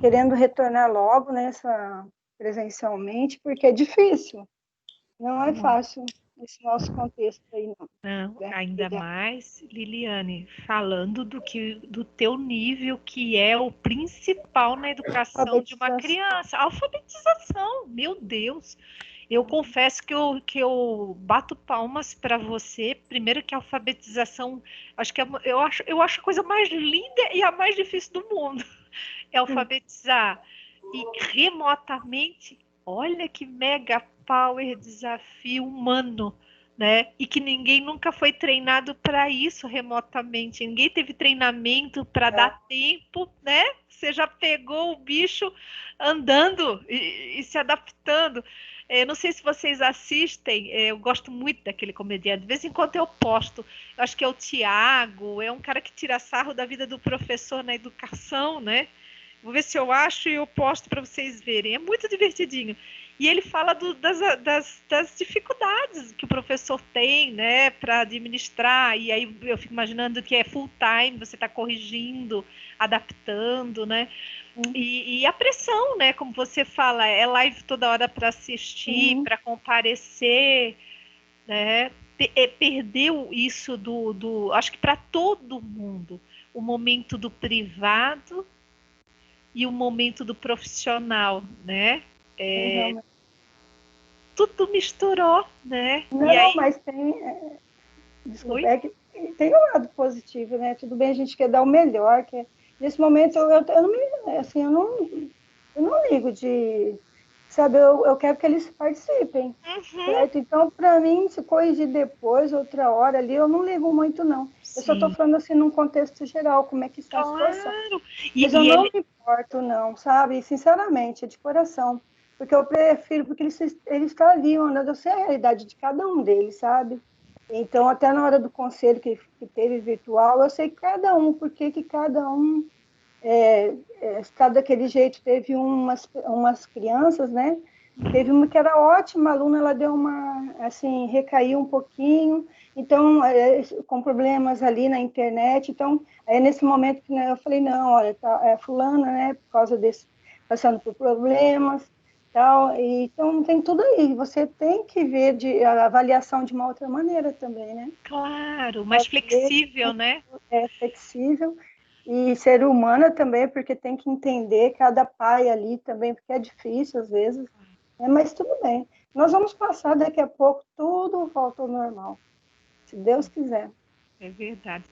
querendo retornar logo nessa presencialmente, porque é difícil. Não é fácil esse nosso contexto aí, não. Não, ainda mais, Liliane, falando do teu nível, que é o principal na educação de uma criança. Alfabetização, meu Deus. Eu confesso que eu bato palmas para você. Primeiro que a alfabetização, acho que eu acho a coisa mais linda e a mais difícil do mundo. É alfabetizar. E remotamente, olha que mega power desafio humano, né? E que ninguém nunca foi treinado para isso remotamente. Ninguém teve treinamento para dar tempo, né? Você já pegou o bicho andando e se adaptando. Não sei se vocês assistem, eu gosto muito daquele comediante. De vez em quando eu posto. Eu acho que é o Tiago, é um cara que tira sarro da vida do professor na educação, né? Vou ver se eu acho e eu posto para vocês verem. É muito divertidinho. E ele fala das dificuldades que o professor tem, né, para administrar. E aí eu fico imaginando que é full time, você está corrigindo, adaptando, né? E a pressão, né? Como você fala, é live toda hora para assistir, para comparecer, né? Perdeu isso acho que para todo mundo, o momento do privado e o momento do profissional, né? Tudo misturou, né? Não, e aí... mas desculpa, é que tem um lado positivo, né? Tudo bem, a gente quer dar o melhor, nesse momento eu não ligo de, sabe, eu quero que eles participem, certo? Então, para mim, se corrigir depois, outra hora ali, eu não ligo muito, não. Eu só estou falando assim, num contexto geral, como é que está a situação. Mas eu não me importo, não, sabe? Sinceramente, de coração. Porque eu prefiro, porque eles estão ali, eu sei a realidade de cada um deles, sabe? Então, até na hora do conselho que teve virtual, eu sei cada um, porque que cada um está daquele jeito. Teve umas crianças, né? Teve uma que era ótima aluna, ela deu assim, recaiu um pouquinho, então, com problemas ali na internet. Então, nesse momento que, né, eu falei, não, olha, fulana, né, por causa desse, passando por problemas, tal, então tem tudo aí, você tem que ver a avaliação de uma outra maneira também, né? Claro, mais flexível, né? Flexível. E ser humana também, porque tem que entender cada pai ali também, porque é difícil às vezes, né? Mas tudo bem. Nós vamos passar daqui a pouco, tudo volta ao normal, se Deus quiser. É verdade.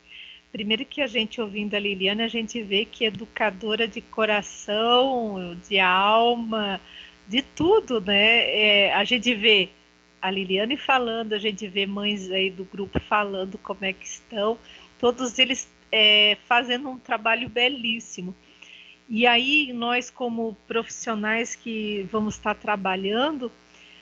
Primeiro que a gente ouvindo a Liliane, a gente vê que é educadora de coração, de alma, de tudo, né? A gente vê a Liliane falando, a gente vê mães aí do grupo falando como é que estão, todos eles fazendo um trabalho belíssimo. E aí nós como profissionais que vamos estar trabalhando,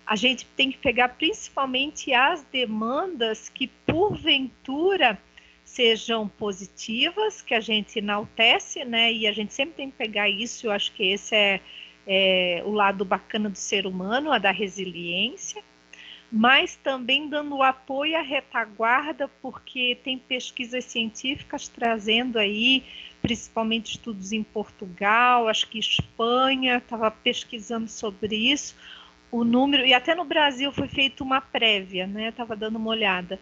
a gente tem que pegar principalmente as demandas que porventura sejam positivas, que a gente enaltece, né? E a gente sempre tem que pegar isso. Eu acho que esse é o lado bacana do ser humano, a da resiliência, mas também dando apoio à retaguarda, porque tem pesquisas científicas trazendo aí, principalmente estudos em Portugal, acho que Espanha estava pesquisando sobre isso, o número, e até no Brasil foi feita uma prévia, né? Estava dando uma olhada.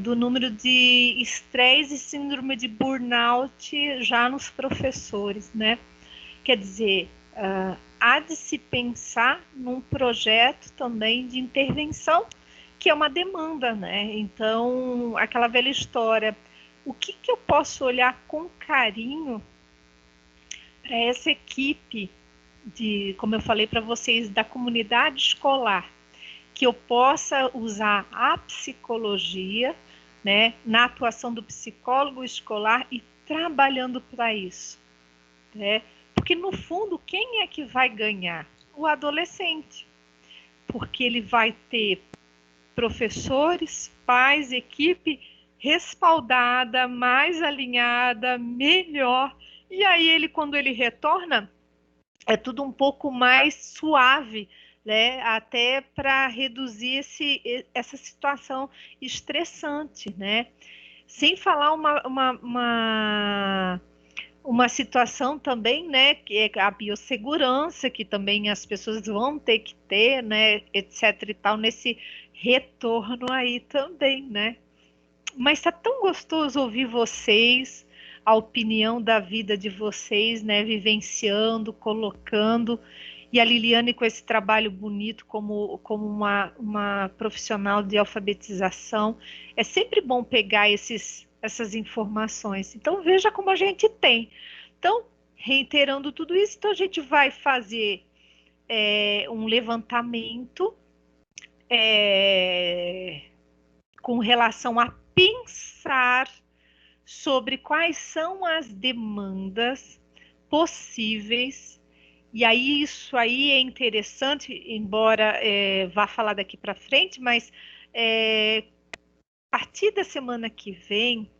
Do número de estresse e síndrome de burnout já nos professores, né? Quer dizer, há de se pensar num projeto também de intervenção, que é uma demanda, né? Então, aquela velha história, o que eu posso olhar com carinho para essa equipe como eu falei para vocês, da comunidade escolar, que eu possa usar a psicologia, né, na atuação do psicólogo escolar e trabalhando para isso, né? Porque no fundo, quem é que vai ganhar? O adolescente, porque ele vai ter professores, pais, equipe respaldada, mais alinhada, melhor. E aí ele, quando ele retorna, é tudo um pouco mais suave, né? Até para reduzir essa situação estressante, né? Sem falar uma situação também, né? Que é a biossegurança, que também as pessoas vão ter que ter, né? Etc. e tal, nesse retorno aí também, né? Mas tá tão gostoso ouvir vocês, a opinião da vida de vocês, né? Vivenciando, colocando. E a Liliane com esse trabalho bonito como uma profissional de alfabetização. É sempre bom pegar essas informações. Então, veja como a gente tem. Então, reiterando tudo isso, então a gente vai fazer um levantamento com relação a pensar sobre quais são as demandas possíveis. E aí isso aí é interessante, embora vá falar daqui para frente, mas a partir da semana que vem,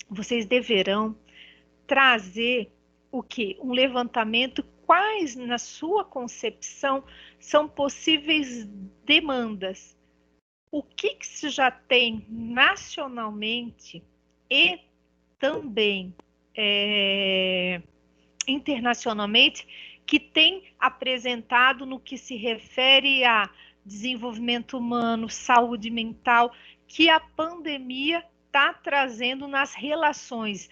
vocês deverão trazer o quê? Um levantamento, quais, na sua concepção, são possíveis demandas. O que se já tem nacionalmente e também internacionalmente, que tem apresentado no que se refere a desenvolvimento humano, saúde mental, que a pandemia está trazendo nas relações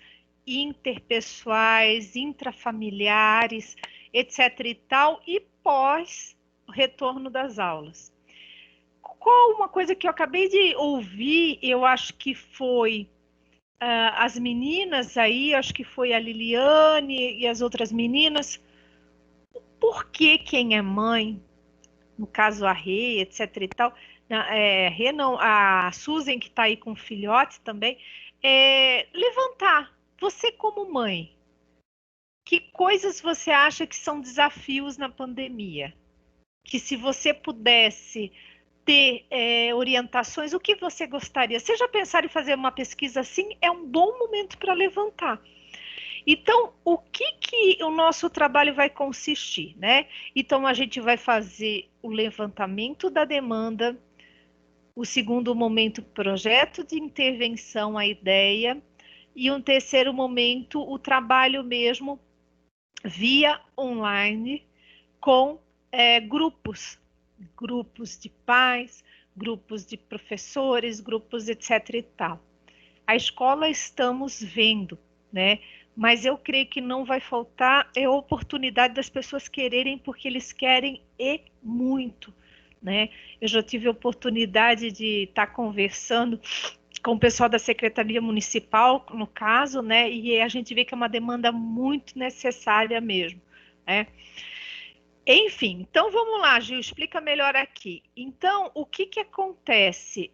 interpessoais, intrafamiliares, etc. e tal, e pós o retorno das aulas. Qual uma coisa que eu acabei de ouvir, eu acho que foi as meninas aí, acho que foi a Liliane e as outras meninas, por que quem é mãe, no caso a Rê, etc e tal, Rê não, a Susan que está aí com o filhote também, levantar, você como mãe, que coisas você acha que são desafios na pandemia? Que se você pudesse ter orientações, o que você gostaria? Você já pensaram em fazer uma pesquisa assim? É um bom momento para levantar. Então, o que o nosso trabalho vai consistir, né? Então, a gente vai fazer o levantamento da demanda, o segundo momento, projeto de intervenção, a ideia, e um terceiro momento, o trabalho mesmo via online com grupos de pais, grupos de professores, grupos etc e tal. A escola estamos vendo, né? mas eu creio que não vai faltar a oportunidade das pessoas quererem, porque eles querem e muito, né? Eu já tive a oportunidade de estar conversando com o pessoal da Secretaria Municipal, no caso, né? E a gente vê que é uma demanda muito necessária mesmo, né? Enfim, então vamos lá, Gil, explica melhor aqui. Então, o que que acontece?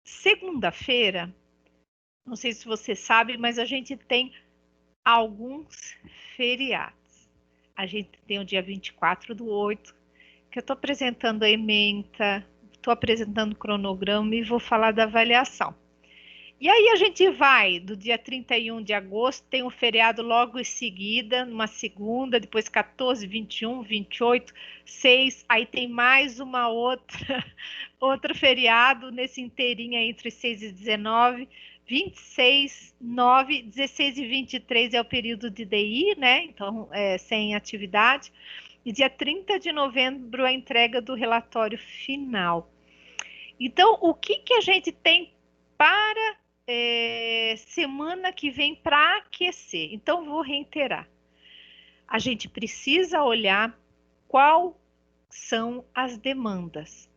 Segunda-feira, não sei se você sabe, mas a gente tem alguns feriados. A gente tem o dia 24/8, que eu estou apresentando a ementa, estou apresentando o cronograma e vou falar da avaliação. E aí a gente vai do dia 31 de agosto, tem um feriado logo em seguida, numa segunda, depois 14, 21, 28, 6, aí tem mais uma outro feriado nesse inteirinho entre 6 e 19, 26, 9, 16 e 23 é o período de DI, né? Então, sem atividade. E dia 30 de novembro a entrega do relatório final. Então, o que que a gente tem para semana que vem para aquecer? Então, vou reiterar. A gente precisa olhar quais são as demandas.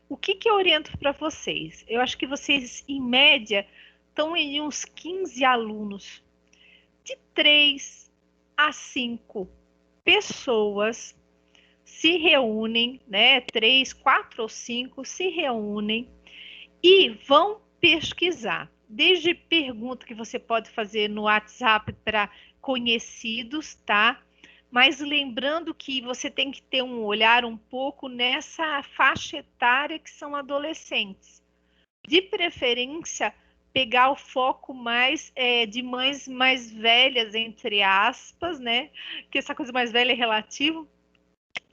O que que eu oriento para vocês? Eu acho que vocês, em média, estão em uns 15 alunos. De 3 a 5 pessoas se reúnem, né? 3, 4 ou 5 se reúnem e vão pesquisar. Desde pergunta que você pode fazer no WhatsApp para conhecidos, tá? Mas lembrando que você tem que ter um olhar um pouco nessa faixa etária que são adolescentes. De preferência, pegar o foco mais de mães mais velhas, entre aspas, né? Que essa coisa mais velha é relativo,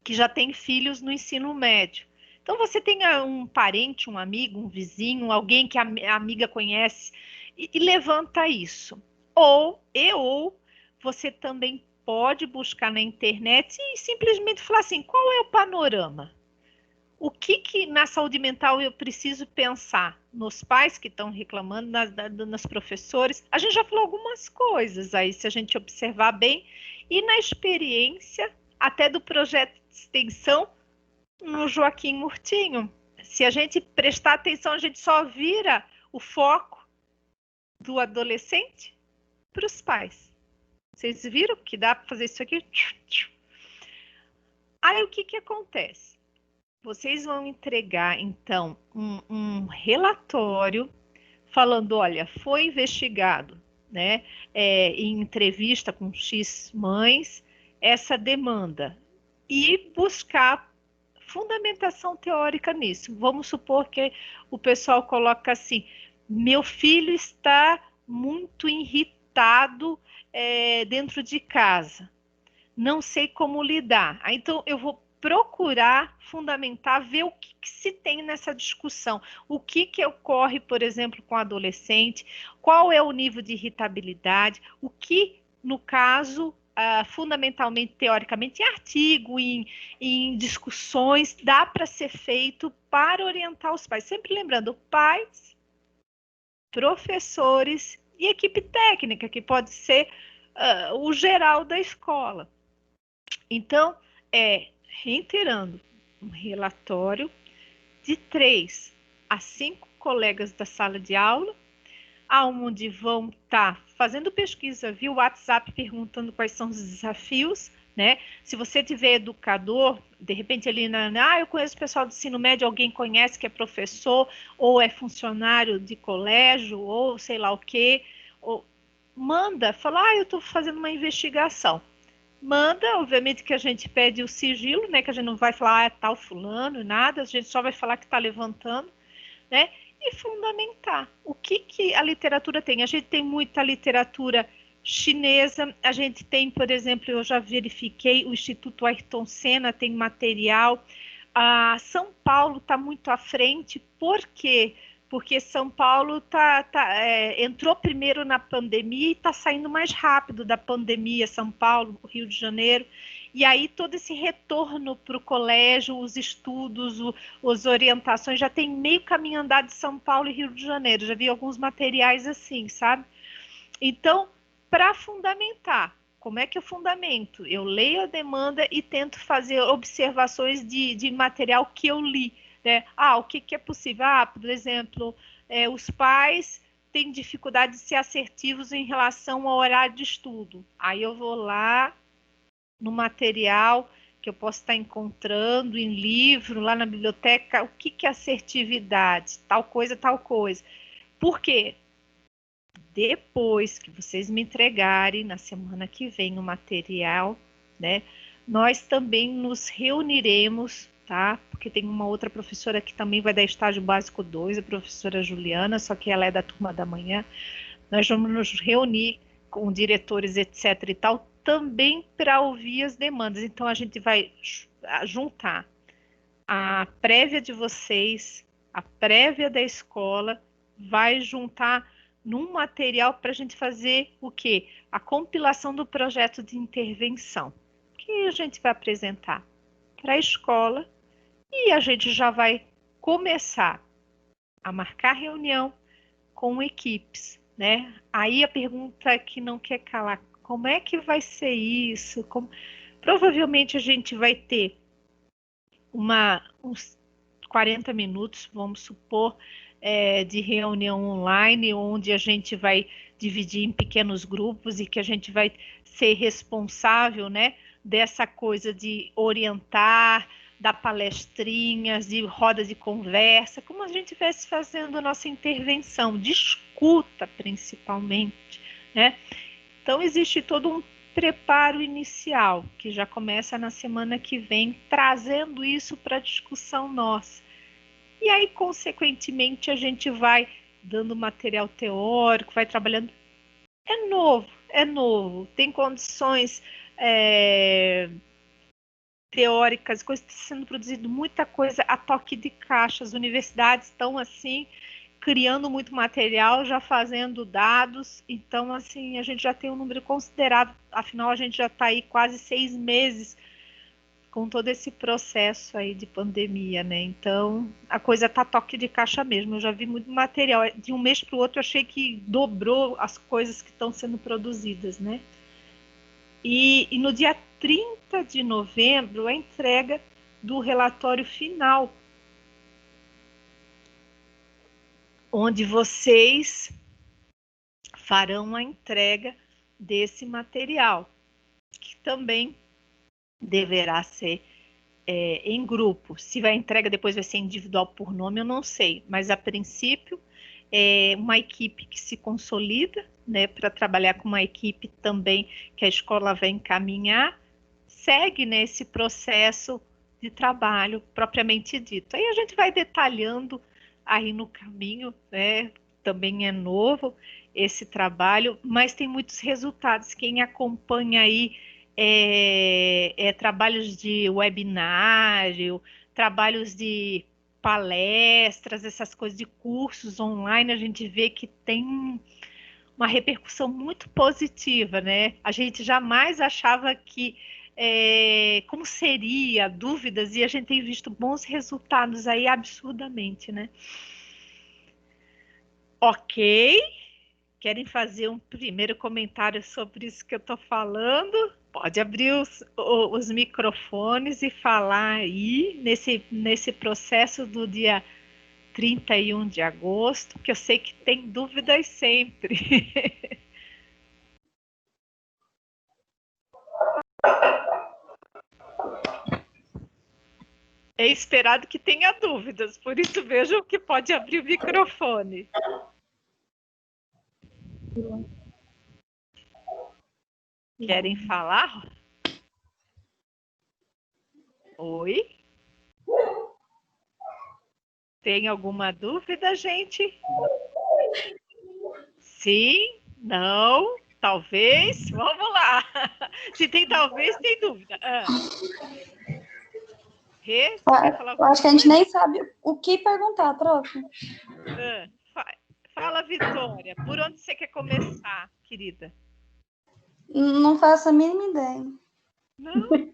que já tem filhos no ensino médio. Então, você tem um parente, um amigo, um vizinho, alguém que a amiga conhece e levanta isso. Ou você também pode buscar na internet e simplesmente falar assim, qual é o panorama? O que na saúde mental eu preciso pensar? Nos pais que estão reclamando, nas professores? A gente já falou algumas coisas aí, se a gente observar bem. E na experiência, até do projeto de extensão, no Joaquim Murtinho. Se a gente prestar atenção, a gente só vira o foco do adolescente para os pais. Vocês viram que dá para fazer isso aqui? Aí o que que acontece? Vocês vão entregar, então, um relatório falando, olha, foi investigado, né, em entrevista com X mães, essa demanda, e buscar fundamentação teórica nisso. Vamos supor que o pessoal coloca assim, meu filho está muito irritado dentro de casa, não sei como lidar. Então, eu vou procurar fundamentar, ver o que se tem nessa discussão, o que ocorre, por exemplo, com o adolescente, qual é o nível de irritabilidade, o que, no caso, fundamentalmente, teoricamente, em artigo, em discussões, dá para ser feito para orientar os pais. Sempre lembrando, pais, professores e equipe técnica, que pode ser o geral da escola. Então, reiterando, um relatório de 3 a 5 colegas da sala de aula, aonde vão estar fazendo pesquisa via WhatsApp, perguntando quais são os desafios, né? Se você tiver educador, de repente ali eu conheço o pessoal do ensino médio, alguém conhece que é professor, ou é funcionário de colégio, ou sei lá o quê, manda, fala, eu estou fazendo uma investigação. Manda, obviamente que a gente pede o sigilo, né? Que a gente não vai falar, é tal fulano, nada, a gente só vai falar que está levantando, né? E fundamentar o que a literatura tem. A gente tem muita literatura chinesa, a gente tem, por exemplo, eu já verifiquei, o Instituto Ayrton Senna tem material, São Paulo está muito à frente, por quê? Porque São Paulo entrou primeiro na pandemia e está saindo mais rápido da pandemia, São Paulo, Rio de Janeiro, e aí todo esse retorno para o colégio, os estudos, as orientações, já tem meio caminho andado de São Paulo e Rio de Janeiro, já vi alguns materiais assim, sabe? Então, para fundamentar, como é que eu fundamento? Eu leio a demanda e tento fazer observações de material que eu li, né? O que é possível? Por exemplo, os pais têm dificuldade de ser assertivos em relação ao horário de estudo. Aí eu vou lá no material que eu posso estar encontrando em livro, lá na biblioteca, o que é assertividade? Tal coisa, tal coisa. Por quê? Depois que vocês me entregarem, na semana que vem, o material, né? Nós também nos reuniremos, tá? Porque tem uma outra professora que também vai dar estágio básico 2, a professora Juliana, só que ela é da turma da manhã. Nós vamos nos reunir com diretores, etc. e tal, também para ouvir as demandas. Então, a gente vai juntar a prévia de vocês, a prévia da escola, vai juntar num material para a gente fazer o quê? A compilação do projeto de intervenção, que a gente vai apresentar para a escola e a gente já vai começar a marcar reunião com equipes, né? Aí a pergunta que não quer calar, como é que vai ser isso? Provavelmente a gente vai ter uns 40 minutos, vamos supor, de reunião online, onde a gente vai dividir em pequenos grupos e que a gente vai ser responsável, né, dessa coisa de orientar, dar palestrinhas, de roda de conversa, como a gente estivesse fazendo nossa intervenção, de escuta principalmente, né? Então existe todo um preparo inicial, que já começa na semana que vem, trazendo isso para a discussão nossa. E aí, consequentemente, a gente vai dando material teórico, vai trabalhando. É novo, tem condições teóricas, coisas sendo produzido, muita coisa a toque de caixa. As universidades estão assim, criando muito material, já fazendo dados, então assim, a gente já tem um número considerável, afinal a gente já está aí quase 6 meses com todo esse processo aí de pandemia, né? Então a coisa está toque de caixa mesmo. Eu já vi muito material, de um mês para o outro eu achei que dobrou as coisas que estão sendo produzidas, né? E no dia 30 de novembro, a entrega do relatório final, onde vocês farão a entrega desse material, que também deverá ser em grupo. Se a entrega depois vai ser individual por nome, eu não sei, mas a princípio é uma equipe que se consolida, né, para trabalhar com uma equipe também que a escola vai encaminhar, segue nesse processo de trabalho propriamente dito. Aí a gente vai detalhando aí no caminho, né? Também é novo esse trabalho, mas tem muitos resultados. Quem acompanha aí trabalhos de webinário, trabalhos de palestras, essas coisas de cursos online, a gente vê que tem uma repercussão muito positiva, né? A gente jamais achava que como seria, dúvidas, e a gente tem visto bons resultados aí absurdamente, né? Ok, querem fazer um primeiro comentário sobre isso que eu estou falando? Pode abrir os microfones e falar aí nesse processo do dia 31 de agosto, que eu sei que tem dúvidas sempre. É esperado que tenha dúvidas, por isso vejam que pode abrir o microfone. Querem falar? Oi? Tem alguma dúvida, gente? Sim? Não? Talvez? Vamos lá. Se tem talvez, tem dúvida. Rê, você quer falar Eu acho que a gente nem sabe o que perguntar, prof. Fala, Vitória. Por onde você quer começar, querida? Não faço a mínima ideia. Não?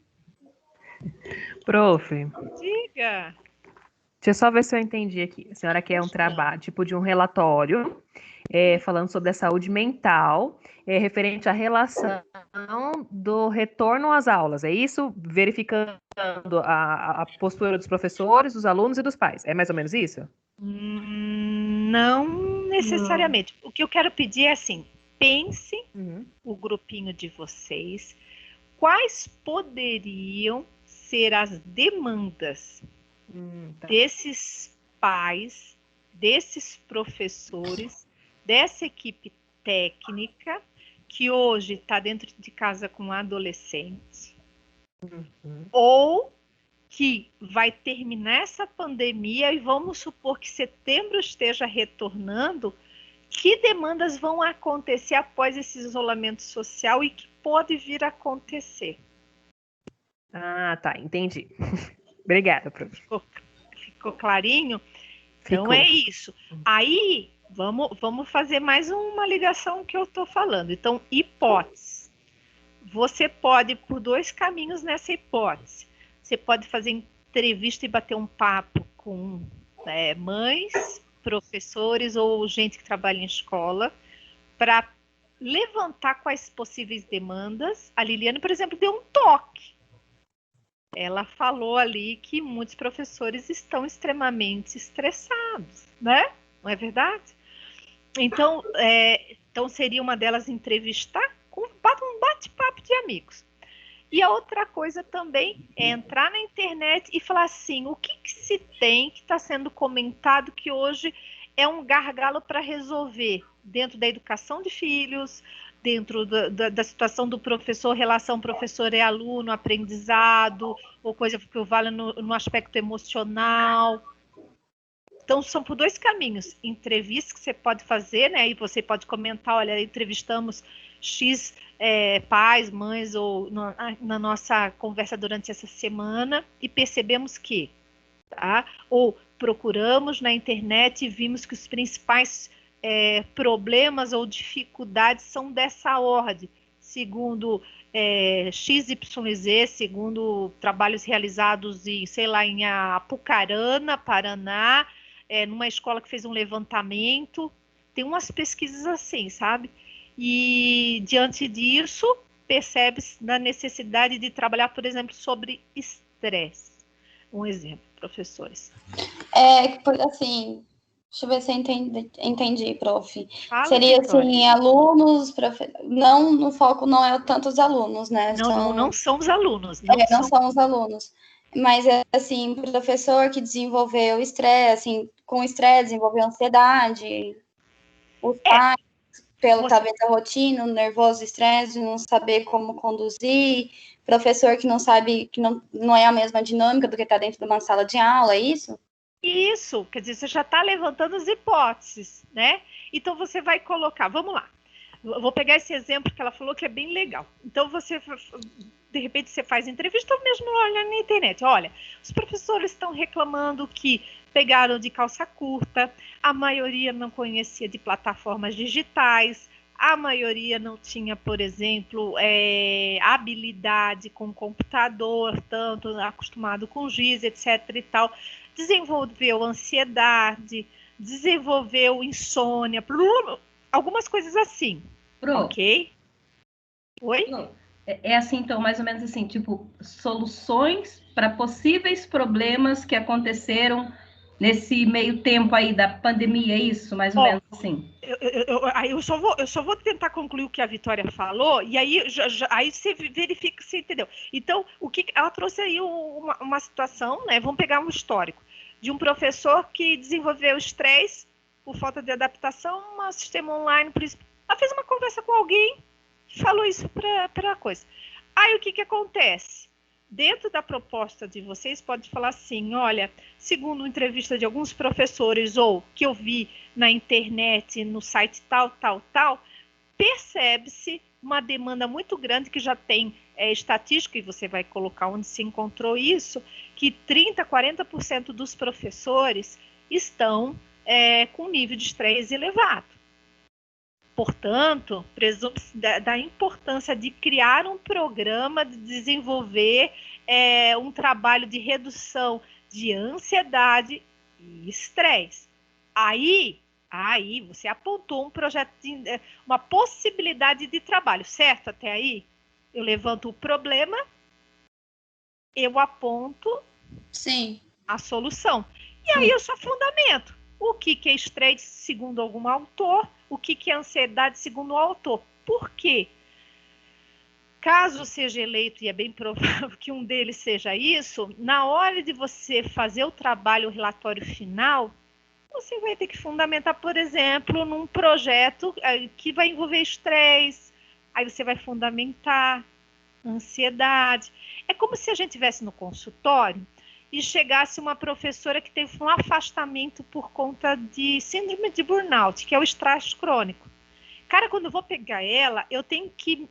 Prof. Diga. Deixa eu só ver se eu entendi aqui. A senhora quer um trabalho, tipo de um relatório, falando sobre a saúde mental, referente à relação do retorno às aulas. É isso? Verificando a postura dos professores, dos alunos e dos pais. É mais ou menos isso? Não necessariamente. O que eu quero pedir é assim, pense o grupinho de vocês, quais poderiam ser as demandas desses pais, desses professores, dessa equipe técnica que hoje está dentro de casa com adolescentes, ou que vai terminar essa pandemia e vamos supor que setembro esteja retornando, que demandas vão acontecer após esse isolamento social e que pode vir a acontecer. Ah, tá, entendi. Obrigada, prof. Ficou clarinho? Ficou. Então é isso. Aí, vamos fazer mais uma ligação que eu estou falando. Então, hipótese. Você pode ir por dois caminhos nessa hipótese. Você pode fazer entrevista e bater um papo com mães, professores ou gente que trabalha em escola para levantar quais possíveis demandas. A Liliane, por exemplo, deu um toque. Ela falou ali que muitos professores estão extremamente estressados, né? Não é verdade? Então, seria uma delas entrevistar com um bate-papo de amigos. E a outra coisa também é entrar na internet e falar assim, o que se tem que está sendo comentado que hoje é um gargalo para resolver dentro da educação de filhos, dentro da situação do professor, relação professor e aluno, aprendizado, ou coisa que vale no aspecto emocional. Então, são por dois caminhos. Entrevistas que você pode fazer, né? E você pode comentar, olha, entrevistamos X pais, mães, ou na nossa conversa durante essa semana, e percebemos que, tá? Ou procuramos na internet e vimos que os principais problemas ou dificuldades são dessa ordem, segundo XYZ, segundo trabalhos realizados em Apucarana, Paraná, numa escola que fez um levantamento. Tem umas pesquisas assim, sabe? E diante disso, percebe-se da necessidade de trabalhar, por exemplo, sobre estresse. Um exemplo, professores. Assim, deixa eu ver se eu entendi, prof. Fala, seria Vitória. assim, alunos, não, no foco não é tanto os alunos, né? Não são os alunos. Não são os alunos. Mas é assim, professor que desenvolveu estresse, assim, com estresse, desenvolveu ansiedade, os pais, talvez a rotina, o nervoso, estresse, não saber como conduzir, professor que não sabe, que não é a mesma dinâmica do que está dentro de uma sala de aula, é isso? Isso, quer dizer, você já está levantando as hipóteses, né? Então você vai colocar, vamos lá, eu vou pegar esse exemplo que ela falou que é bem legal. Então você, de repente, você faz entrevista ou mesmo olha na internet. Olha, os professores estão reclamando que pegaram de calça curta, a maioria não conhecia de plataformas digitais, a maioria não tinha, por exemplo, habilidade com computador, tanto acostumado com giz, etc. e tal. Desenvolveu ansiedade, desenvolveu insônia, algumas coisas assim. Ok? Oi? É assim, então, mais ou menos assim, tipo, soluções para possíveis problemas que aconteceram nesse meio tempo aí da pandemia, é isso? Mais ou menos assim. Eu só vou tentar concluir o que a Vitória falou, e aí, aí você verifica se entendeu. Então, ela trouxe aí uma situação, né? Vamos pegar um histórico de um professor que desenvolveu estresse por falta de adaptação a sistema online, por isso. Ela fez uma conversa com alguém que falou isso para a coisa. Aí o que acontece? Dentro da proposta de vocês, pode falar assim, olha, segundo entrevista de alguns professores ou que eu vi na internet, no site tal, percebe-se uma demanda muito grande que já tem estatística, e você vai colocar onde se encontrou isso, que 30%, 40% dos professores estão com nível de estresse elevado. Portanto, presume-se da importância de criar um programa, de desenvolver um trabalho de redução de ansiedade e estresse. Aí Aí você apontou um projeto, uma possibilidade de trabalho, certo? Até aí? Eu levanto o problema, eu aponto Sim. a solução. E aí eu só fundamento. O que é estresse, segundo algum autor, o que é ansiedade, segundo o autor. Por quê? Caso seja eleito, e é bem provável que um deles seja isso, na hora de você fazer o trabalho, o relatório final, você vai ter que fundamentar, por exemplo, num projeto que vai envolver estresse, aí você vai fundamentar ansiedade. É como se a gente estivesse no consultório e chegasse uma professora que teve um afastamento por conta de síndrome de burnout, que é o estresse crônico. Cara, quando eu vou pegar ela, eu tenho que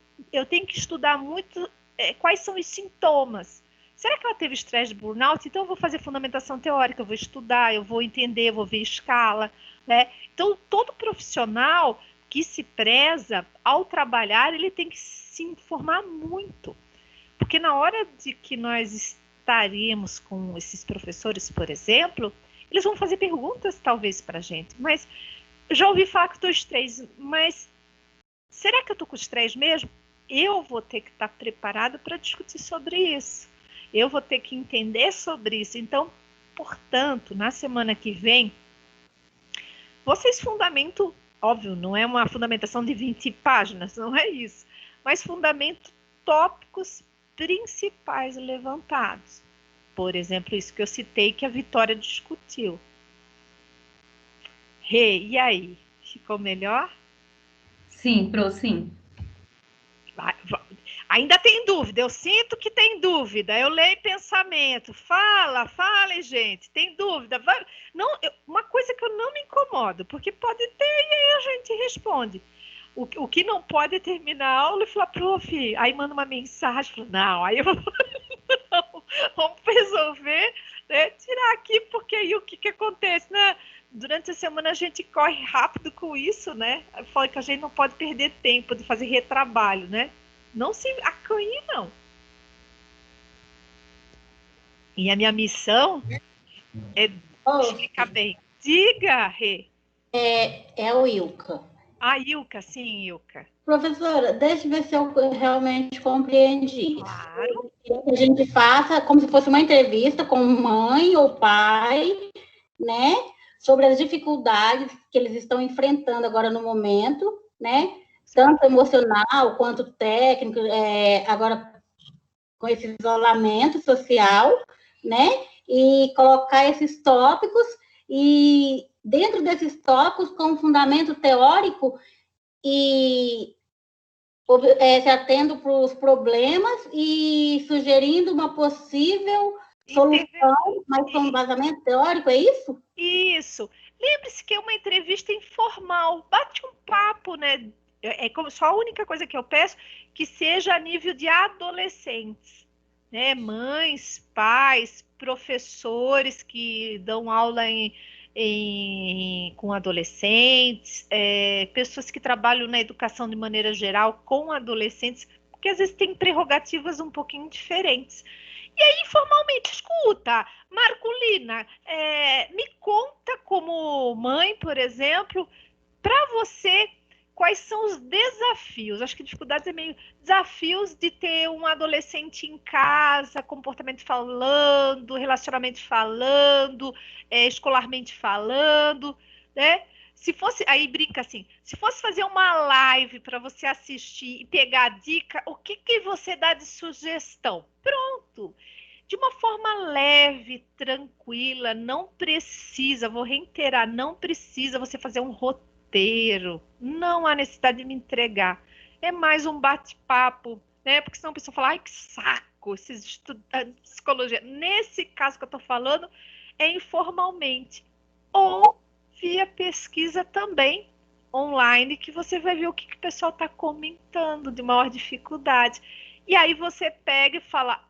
estudar muito quais são os sintomas. Será que ela teve estresse de burnout? Então eu vou fazer fundamentação teórica, eu vou estudar, eu vou entender, eu vou ver escala, né? Então todo profissional que se preza ao trabalhar, ele tem que se informar muito. Porque na hora de que nós estaremos com esses professores, por exemplo, eles vão fazer perguntas talvez para a gente, mas já ouvi falar que estou estresse, mas será que eu estou com estresse mesmo? Eu vou ter que estar preparado para discutir sobre isso. Eu vou ter que entender sobre isso. Então, portanto, na semana que vem, vocês fundamentam, óbvio, não é uma fundamentação de 20 páginas, não é isso, mas fundamento tópicos principais levantados. Por exemplo, isso que eu citei que a Vitória discutiu. Rê, e aí? Ficou melhor? Sim, Pro, sim. Ainda tem dúvida, eu sinto que tem dúvida, eu leio pensamento, fala, gente, tem dúvida. Uma coisa que eu não me incomodo, porque pode ter e aí a gente responde. O que não pode é terminar a aula e falar, prof, aí manda uma mensagem, fala, não, aí eu não, vamos resolver, né, tirar aqui, porque aí o que acontece, né? Durante a semana a gente corre rápido com isso, né? Fala que a gente não pode perder tempo de fazer retrabalho, né? Não se acanhe, não. E a minha missão é explicar bem. Diga, Rê. É o Ilka. Ah, Ilka, sim, Ilka. Professora, deixa eu ver se eu realmente compreendi. Claro. A gente faça como se fosse uma entrevista com mãe ou pai, né? Sobre as dificuldades que eles estão enfrentando agora no momento, né? Tanto emocional quanto técnico, agora com esse isolamento social, né? E colocar esses tópicos e dentro desses tópicos com fundamento teórico e se atendo para os problemas e sugerindo uma possível solução, mas com embasamento teórico, é isso? Isso. Lembre-se que é uma entrevista informal, bate um papo, né? É como só a única coisa que eu peço que seja a nível de adolescentes, né? Mães, pais, professores que dão aula com adolescentes, pessoas que trabalham na educação de maneira geral com adolescentes, porque às vezes tem prerrogativas um pouquinho diferentes. E aí, informalmente, escuta, Marculina, me conta como mãe, por exemplo, para você, quais são os desafios? Acho que dificuldades é meio desafios de ter um adolescente em casa, comportamento falando, relacionamento falando, escolarmente falando, né? Se fosse, aí brinca assim, se fosse fazer uma live para você assistir e pegar a dica, o que você dá de sugestão? Pronto. De uma forma leve, tranquila, não precisa, vou reiterar, não precisa você fazer um roteiro, não há necessidade de me entregar. É mais um bate-papo, né? Porque senão a pessoa fala, ai, que saco, esses estudantes de psicologia. Nesse caso que eu estou falando, é informalmente. Ou via pesquisa também online, que você vai ver o que o pessoal está comentando de maior dificuldade. E aí você pega e fala,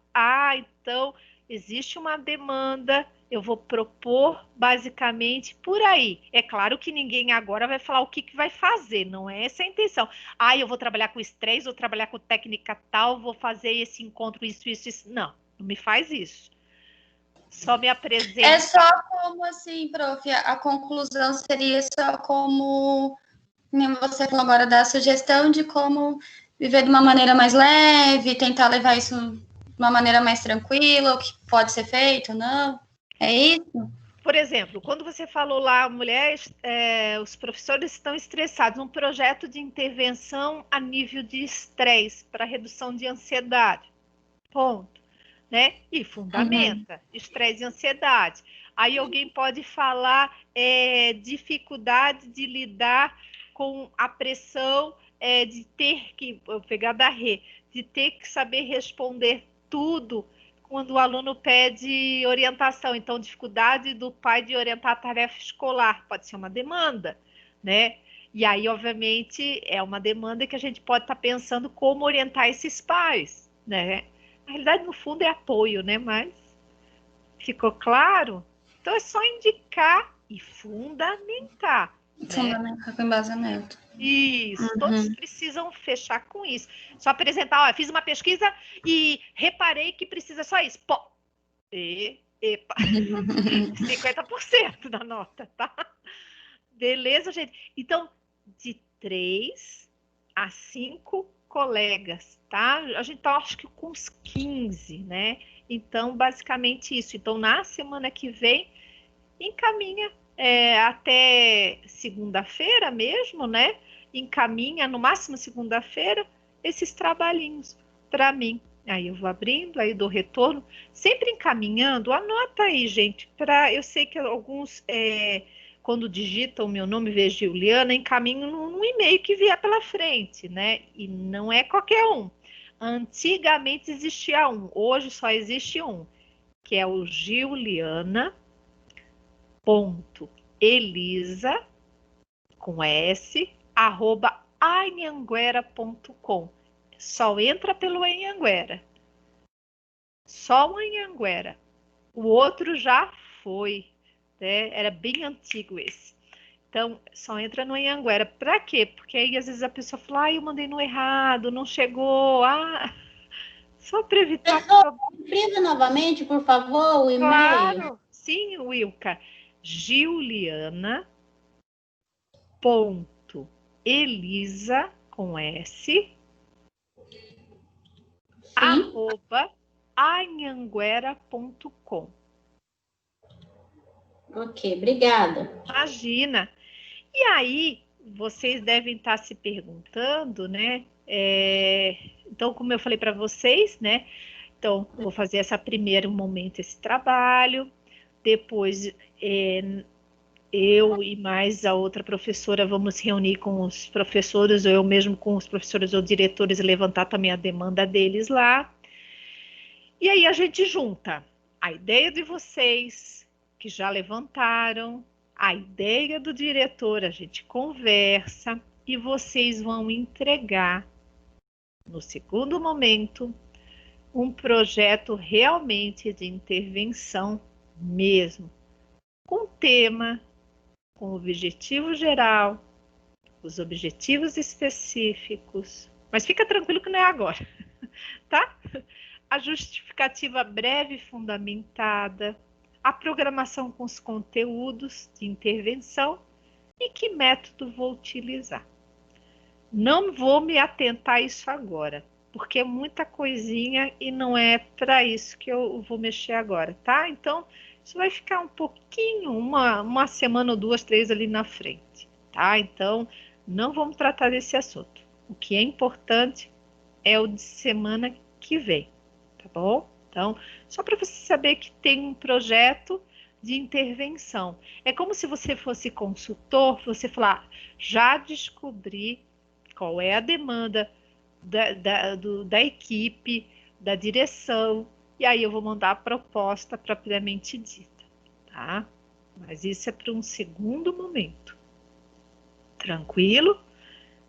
então existe uma demanda, eu vou propor basicamente por aí. É claro que ninguém agora vai falar o que vai fazer, não é essa a intenção. Eu vou trabalhar com estresse, vou trabalhar com técnica tal, vou fazer esse encontro, isso. Não, não me faz isso. Só me apresenta. É só como assim, prof, a conclusão seria só como você falou agora da sugestão de como viver de uma maneira mais leve, tentar levar isso de uma maneira mais tranquila, o que pode ser feito, não? É isso? Por exemplo, quando você falou lá, mulheres, os professores estão estressados, um projeto de intervenção a nível de estresse para redução de ansiedade. Ponto. Né? E fundamenta, estresse e ansiedade. Aí alguém pode falar dificuldade de lidar com a pressão de ter que, vou pegar da Rê, de ter que saber responder tudo quando o aluno pede orientação. Então, dificuldade do pai de orientar a tarefa escolar pode ser uma demanda, né? E aí, obviamente, é uma demanda que a gente pode estar pensando como orientar esses pais, né? Na realidade, no fundo, é apoio, né? Mas ficou claro? Então, é só indicar e fundamentar. Fundamentar com embasamento. Isso, todos precisam fechar com isso. Só apresentar, ó, fiz uma pesquisa e reparei que precisa só isso. Pô, epa, 50% da nota, tá? Beleza, gente? Então, de 3 a 5 colegas, tá? A gente tá, acho que com uns 15, né? Então, basicamente isso. Então, na semana que vem, encaminha até segunda-feira mesmo, né? Encaminha, no máximo segunda-feira, esses trabalhinhos para mim. Aí eu vou abrindo, aí dou retorno, sempre encaminhando. Anota aí, gente, eu sei que alguns, quando digitam o meu nome, vê Juliana, encaminho num e-mail que vier pela frente, né? E não é qualquer um. Antigamente existia um, hoje só existe um, que é o Juliana.elisa, com S, @anhanguera.com. Só entra pelo Anhanguera. Só o Anhanguera. O outro já foi, né? Era bem antigo esse. Então, só entra no Anhanguera. Para quê? Porque aí às vezes a pessoa fala, eu mandei no errado, não chegou. Só para evitar. Frisa novamente, por favor, o e-mail. Claro, sim, Wilka. Juliana.elisa, com S, @anhanguera.com. Ok, obrigada. Imagina. E aí, vocês devem estar se perguntando, né? Então, como eu falei para vocês, né? Então, vou fazer esse primeiro momento, esse trabalho. Depois, eu e mais a outra professora vamos reunir com os professores, ou eu mesmo com os professores ou diretores, e levantar também a demanda deles lá. E aí a gente junta a ideia de vocês, que já levantaram, a ideia do diretor, a gente conversa, e vocês vão entregar, no segundo momento, um projeto realmente de intervenção mesmo, com tema, com objetivo geral, os objetivos específicos, mas fica tranquilo que não é agora, tá? A justificativa breve e fundamentada, a programação com os conteúdos de intervenção e que método vou utilizar. Não vou me atentar a isso agora, porque é muita coisinha e não é para isso que eu vou mexer agora, tá? Então, isso vai ficar um pouquinho, uma semana ou 2, 3 ali na frente, tá? Então, não vamos tratar desse assunto. O que é importante é o de semana que vem, tá bom? Então, só para você saber que tem um projeto de intervenção. É como se você fosse consultor, você falar, já descobri qual é a demanda da equipe, da direção, e aí eu vou mandar a proposta propriamente dita, tá? Mas isso é para um segundo momento. Tranquilo?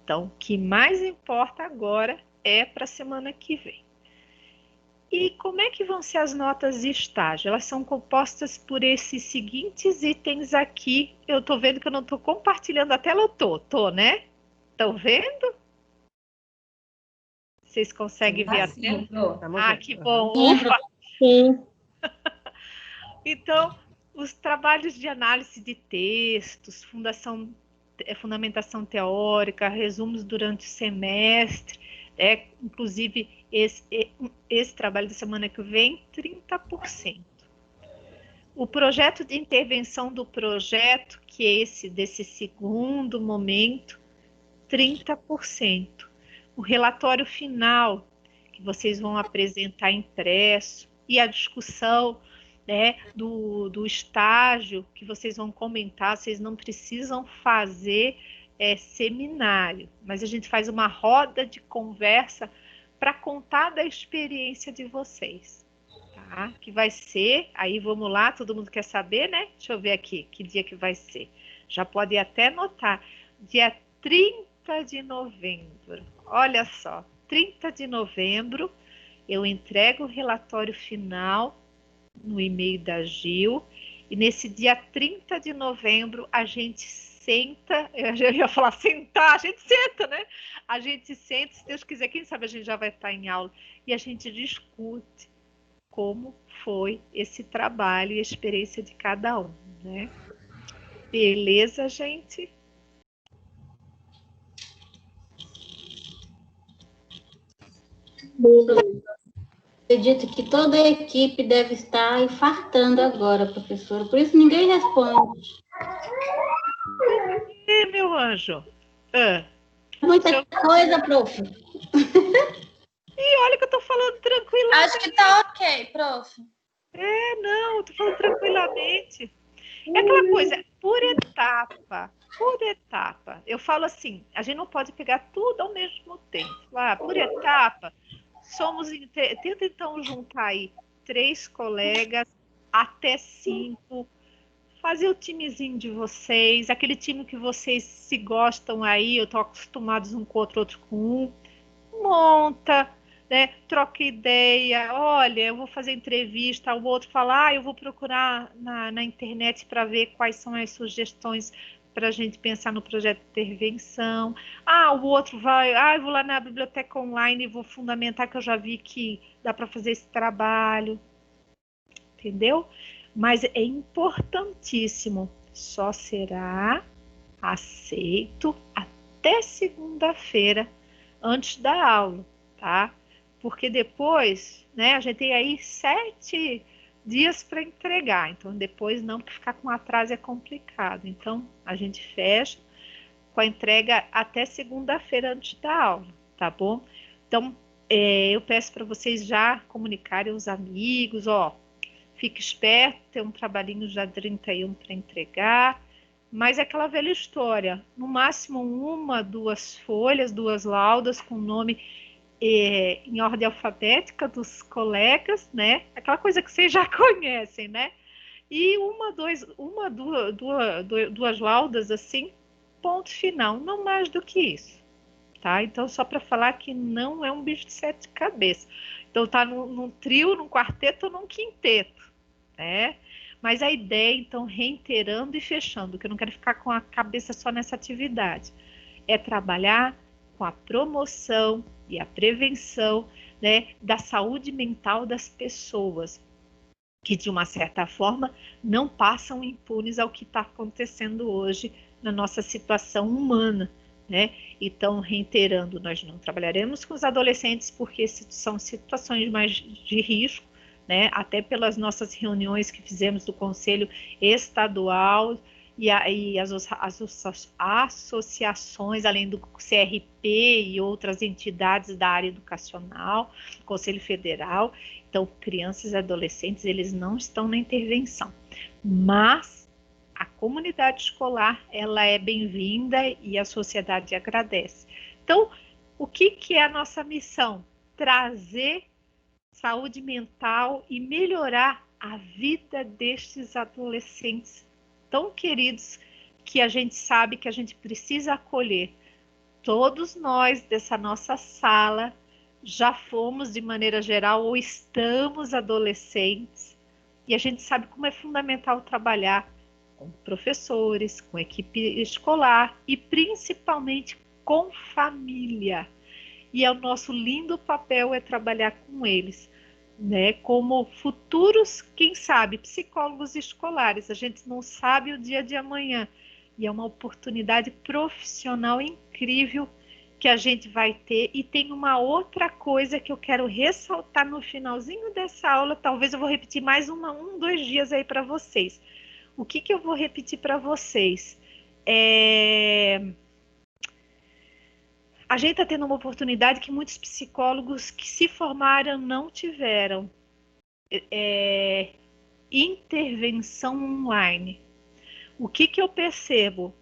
Então, o que mais importa agora é para a semana que vem. E como é que vão ser as notas de estágio? Elas são compostas por esses seguintes itens aqui. Eu estou vendo que eu não estou compartilhando a tela, eu tô, né? Estão vendo? Vocês conseguem ver a tela? Sim, tô. Que bom! Sim. Então, os trabalhos de análise de textos, fundamentação teórica, resumos durante o semestre, inclusive esse trabalho da semana que vem, 30%. O projeto de intervenção do projeto, que é esse desse segundo momento, 30%. O relatório final, que vocês vão apresentar impresso, e a discussão, né, do estágio, que vocês vão comentar, vocês não precisam fazer seminário, mas a gente faz uma roda de conversa para contar da experiência de vocês. Tá? Que vai ser, aí vamos lá, todo mundo quer saber, né? Deixa eu ver aqui, que dia que vai ser. Já pode até anotar, dia 30 de novembro. Olha só, 30 de novembro, eu entrego o relatório final no e-mail da Gil, e nesse dia 30 de novembro a gente senta, eu ia falar sentar, a gente senta, né? A gente senta, se Deus quiser, quem sabe a gente já vai estar em aula, e a gente discute como foi esse trabalho e a experiência de cada um, né? Beleza, gente? Acredito que toda a equipe deve estar infartando agora, professora. Por isso ninguém responde. Meu anjo. Muita coisa, prof. E olha que eu tô falando tranquilamente. Acho que tá ok, prof. Não, eu tô falando tranquilamente. É aquela coisa, por etapa. Eu falo assim, a gente não pode pegar tudo ao mesmo tempo. Por etapa, tenta então juntar aí 3 colegas, até 5, fazer o timezinho de vocês, aquele time que vocês se gostam aí, eu tô acostumados um com o outro, outro com um, monta, né? Troca ideia, olha, eu vou fazer entrevista, o outro fala, eu vou procurar na internet para ver quais são as sugestões para a gente pensar no projeto de intervenção. O outro vai, eu vou lá na biblioteca online e vou fundamentar que eu já vi que dá para fazer esse trabalho. Entendeu? Mas é importantíssimo, só será aceito até segunda-feira, antes da aula, tá? Porque depois, né, a gente tem aí 7 dias para entregar, então depois não, porque ficar com atraso é complicado. Então, a gente fecha com a entrega até segunda-feira antes da aula, tá bom? Então, eu peço para vocês já comunicarem aos amigos, fique esperto, tem um trabalhinho já 31 para entregar, mas é aquela velha história, no máximo 1, 2 folhas, 2 laudas com nome em ordem alfabética dos colegas, né? Aquela coisa que vocês já conhecem, né? E 2 laudas assim, ponto final, não mais do que isso, tá? Então, só para falar que não é um bicho de 7 cabeças. Então, tá num trio, num quarteto ou num quinteto, né? Mas a ideia, então, reiterando e fechando, que eu não quero ficar com a cabeça só nessa atividade, é trabalhar com a promoção e a prevenção, né, da saúde mental das pessoas, que de uma certa forma não passam impunes ao que está acontecendo hoje na nossa situação humana, né? Então, reiterando, nós não trabalharemos com os adolescentes porque são situações mais de risco, né? Até pelas nossas reuniões que fizemos do Conselho Estadual e as associações, além do CRP e outras entidades da área educacional, Conselho Federal. Então, crianças e adolescentes, eles não estão na intervenção, mas a comunidade escolar, ela é bem-vinda e a sociedade agradece. Então, o que é a nossa missão? Trazer saúde mental e melhorar a vida destes adolescentes tão queridos, que a gente sabe que a gente precisa acolher. Todos nós dessa nossa sala já fomos, de maneira geral, ou estamos adolescentes, e a gente sabe como é fundamental trabalhar com professores, com equipe escolar e principalmente com família. E o nosso lindo papel é trabalhar com eles, né, como futuros, quem sabe, psicólogos escolares. A gente não sabe o dia de amanhã. E é uma oportunidade profissional incrível que a gente vai ter. E tem uma outra coisa que eu quero ressaltar no finalzinho dessa aula. Talvez eu vou repetir mais 2 dias aí para vocês. O que eu vou repetir para vocês? A gente está tendo uma oportunidade que muitos psicólogos que se formaram não tiveram. Intervenção online. O que eu percebo?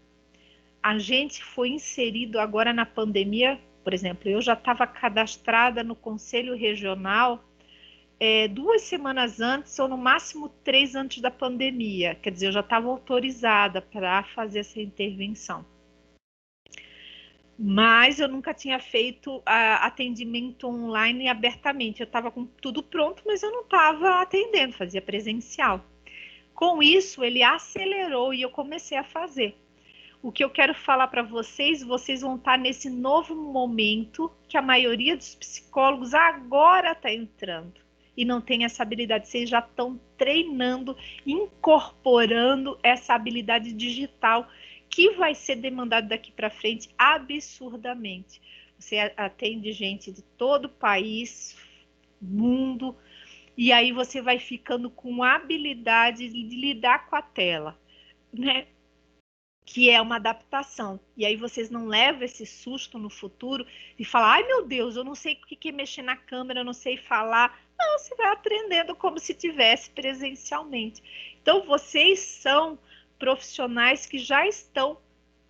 A gente foi inserido agora na pandemia, por exemplo, eu já estava cadastrada no Conselho Regional 2 semanas antes, ou no máximo 3 antes da pandemia. Quer dizer, eu já estava autorizada para fazer essa intervenção. Mas eu nunca tinha feito atendimento online abertamente. Eu estava com tudo pronto, mas eu não estava atendendo, fazia presencial. Com isso, ele acelerou e eu comecei a fazer. O que eu quero falar para vocês vão estar nesse novo momento que a maioria dos psicólogos agora está entrando e não tem essa habilidade. Vocês já estão treinando, incorporando essa habilidade digital que vai ser demandado daqui para frente absurdamente. Você atende gente de todo o país, mundo, e aí você vai ficando com a habilidade de lidar com a tela, né? Que é uma adaptação. E aí vocês não levam esse susto no futuro e falam, ai meu Deus, eu não sei o que é mexer na câmera, eu não sei falar. Não, você vai aprendendo como se tivesse presencialmente. Então vocês são profissionais que já estão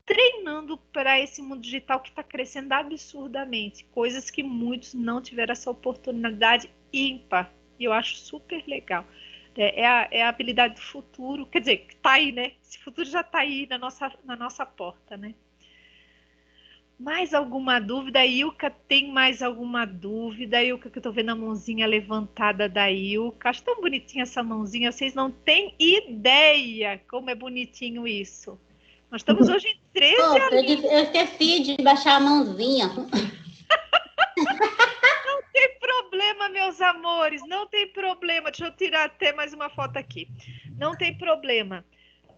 treinando para esse mundo digital que está crescendo absurdamente. Coisas que muitos não tiveram essa oportunidade ímpar. E eu acho super legal. É a habilidade do futuro. Quer dizer, que está aí, né? Esse futuro já está aí na nossa porta, né? Mais alguma dúvida? Ilka, tem mais alguma dúvida? Ilka, que eu estou vendo a mãozinha levantada da Ilka. Acho tão bonitinha essa mãozinha. Vocês não têm ideia como é bonitinho isso. Nós estamos hoje em 13 alunos. Eu esqueci de baixar a mãozinha. Não tem problema, meus amores. Não tem problema. Deixa eu tirar até mais uma foto aqui. Não tem problema.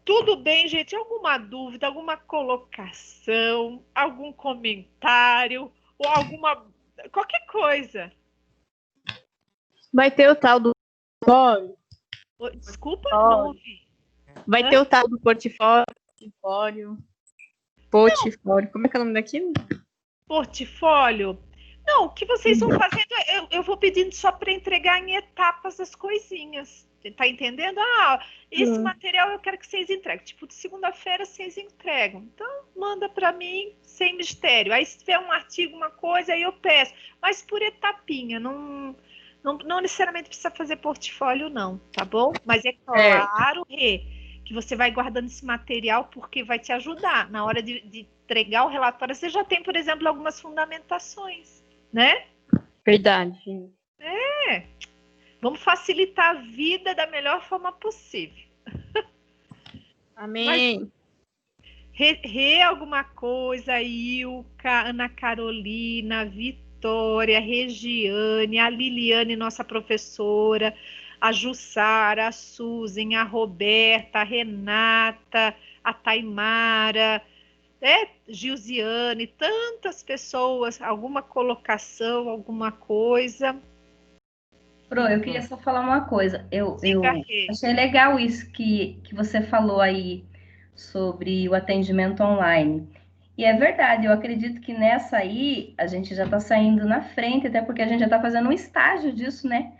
Tudo bem, gente? Alguma dúvida, alguma colocação, algum comentário ou qualquer coisa? Vai ter o tal do portfólio. Desculpa, não ouvi. Vai ter o tal do portfólio. Como é que é o nome daquilo? Portfólio. Não, o que vocês vão fazendo, eu vou pedindo só para entregar em etapas as coisinhas. Tá entendendo? Esse material eu quero que vocês entreguem. Tipo, de segunda-feira vocês entregam. Então, manda para mim sem mistério. Aí, se tiver um artigo, uma coisa, aí eu peço. Mas por etapinha. Não necessariamente precisa fazer portfólio, não. Tá bom? Mas é claro, que você vai guardando esse material porque vai te ajudar. Na hora de entregar o relatório, você já tem, por exemplo, algumas fundamentações, né? Verdade. Vamos facilitar a vida da melhor forma possível. Amém. Alguma coisa, Ilka, Ana Carolina, Vitória, Regiane, a Liliane, nossa professora, a Jussara, a Suzen, a Roberta, a Renata, a Taimara, Gilziane, tantas pessoas, alguma colocação, alguma coisa. Pro, eu queria só falar uma coisa. Eu achei legal isso que você falou aí sobre o atendimento online. E é verdade, eu acredito que nessa aí a gente já está saindo na frente, até porque a gente já está fazendo um estágio disso, né?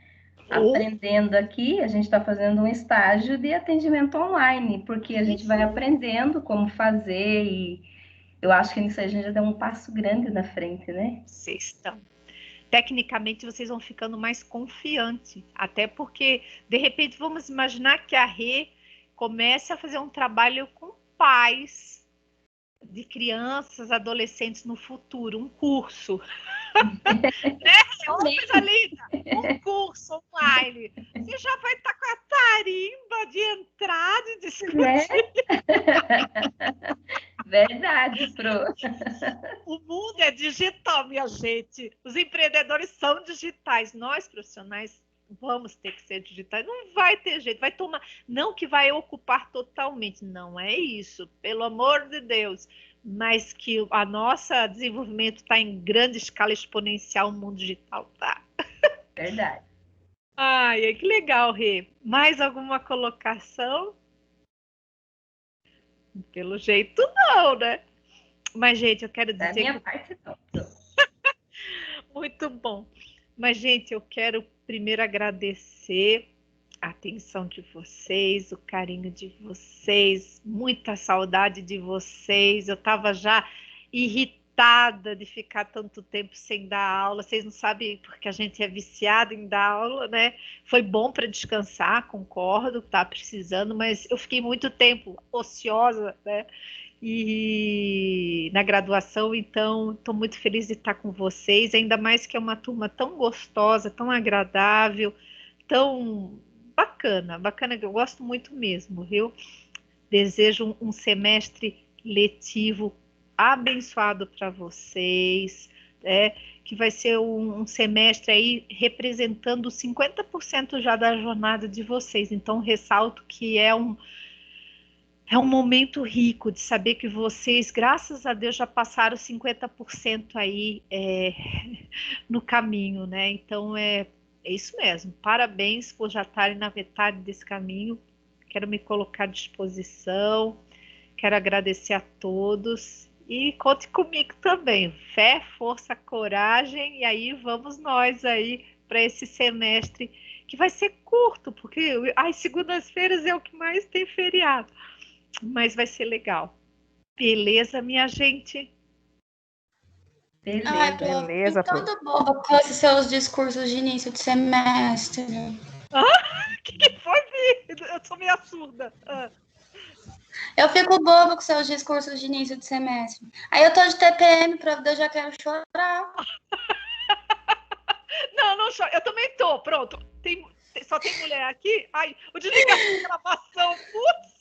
Aprendendo aqui, a gente está fazendo um estágio de atendimento online, porque a gente vai aprendendo como fazer e eu acho que nisso a gente já deu um passo grande na frente, né? Vocês estão. Tecnicamente, vocês vão ficando mais confiantes. Até porque, de repente, vamos imaginar que a Rê comece a fazer um trabalho com pais de crianças, adolescentes no futuro, um curso. Coisa linda! Um curso online. Você já vai estar com a tarimba de entrada e discutir. Verdade, Pro. O mundo é digital, minha gente. Os empreendedores são digitais. Nós, profissionais vamos ter que ser digitais, não vai ter jeito, vai tomar, não que vai ocupar totalmente, não é isso, pelo amor de Deus, mas que a nossa desenvolvimento está em grande escala exponencial, o mundo digital tá. Verdade. Ai, que legal, Rê. Mais alguma colocação? Pelo jeito não, né? Mas, gente, eu quero Da dizer minha que parte, não. muito bom. Mas, gente, eu quero primeiro agradecer a atenção de vocês, o carinho de vocês, muita saudade de vocês. Eu estava já irritada de ficar tanto tempo sem dar aula. Vocês não sabem porque a gente é viciado em dar aula, né? Foi bom para descansar, concordo, tá precisando, mas eu fiquei muito tempo ociosa, né? E na graduação, então, estou muito feliz de estar com vocês, ainda mais que é uma turma tão gostosa, tão agradável, tão bacana, que eu gosto muito mesmo, viu? Desejo um semestre letivo abençoado para vocês, que vai ser um semestre aí representando 50% já da jornada de vocês, então ressalto que é um momento rico de saber que vocês, graças a Deus, já passaram 50% aí no caminho, né? Então é isso mesmo. Parabéns por já estarem na metade desse caminho. Quero me colocar à disposição. Quero agradecer a todos. E conte comigo também. Fé, força, coragem. E aí vamos nós aí para esse semestre que vai ser curto, porque as segundas-feiras é o que mais tem feriado. Mas vai ser legal. Beleza, minha gente? Beleza. Ai, Beleza, tô toda boba com esses seus discursos de início de semestre. O que foi, Vi? Eu sou meio surda. Eu fico boba com seus discursos de início de semestre. Aí eu tô de TPM, eu já quero chorar. Não chora. Eu também tô. Pronto. Só tem mulher aqui? Ai, vou desligar a gravação. Putz.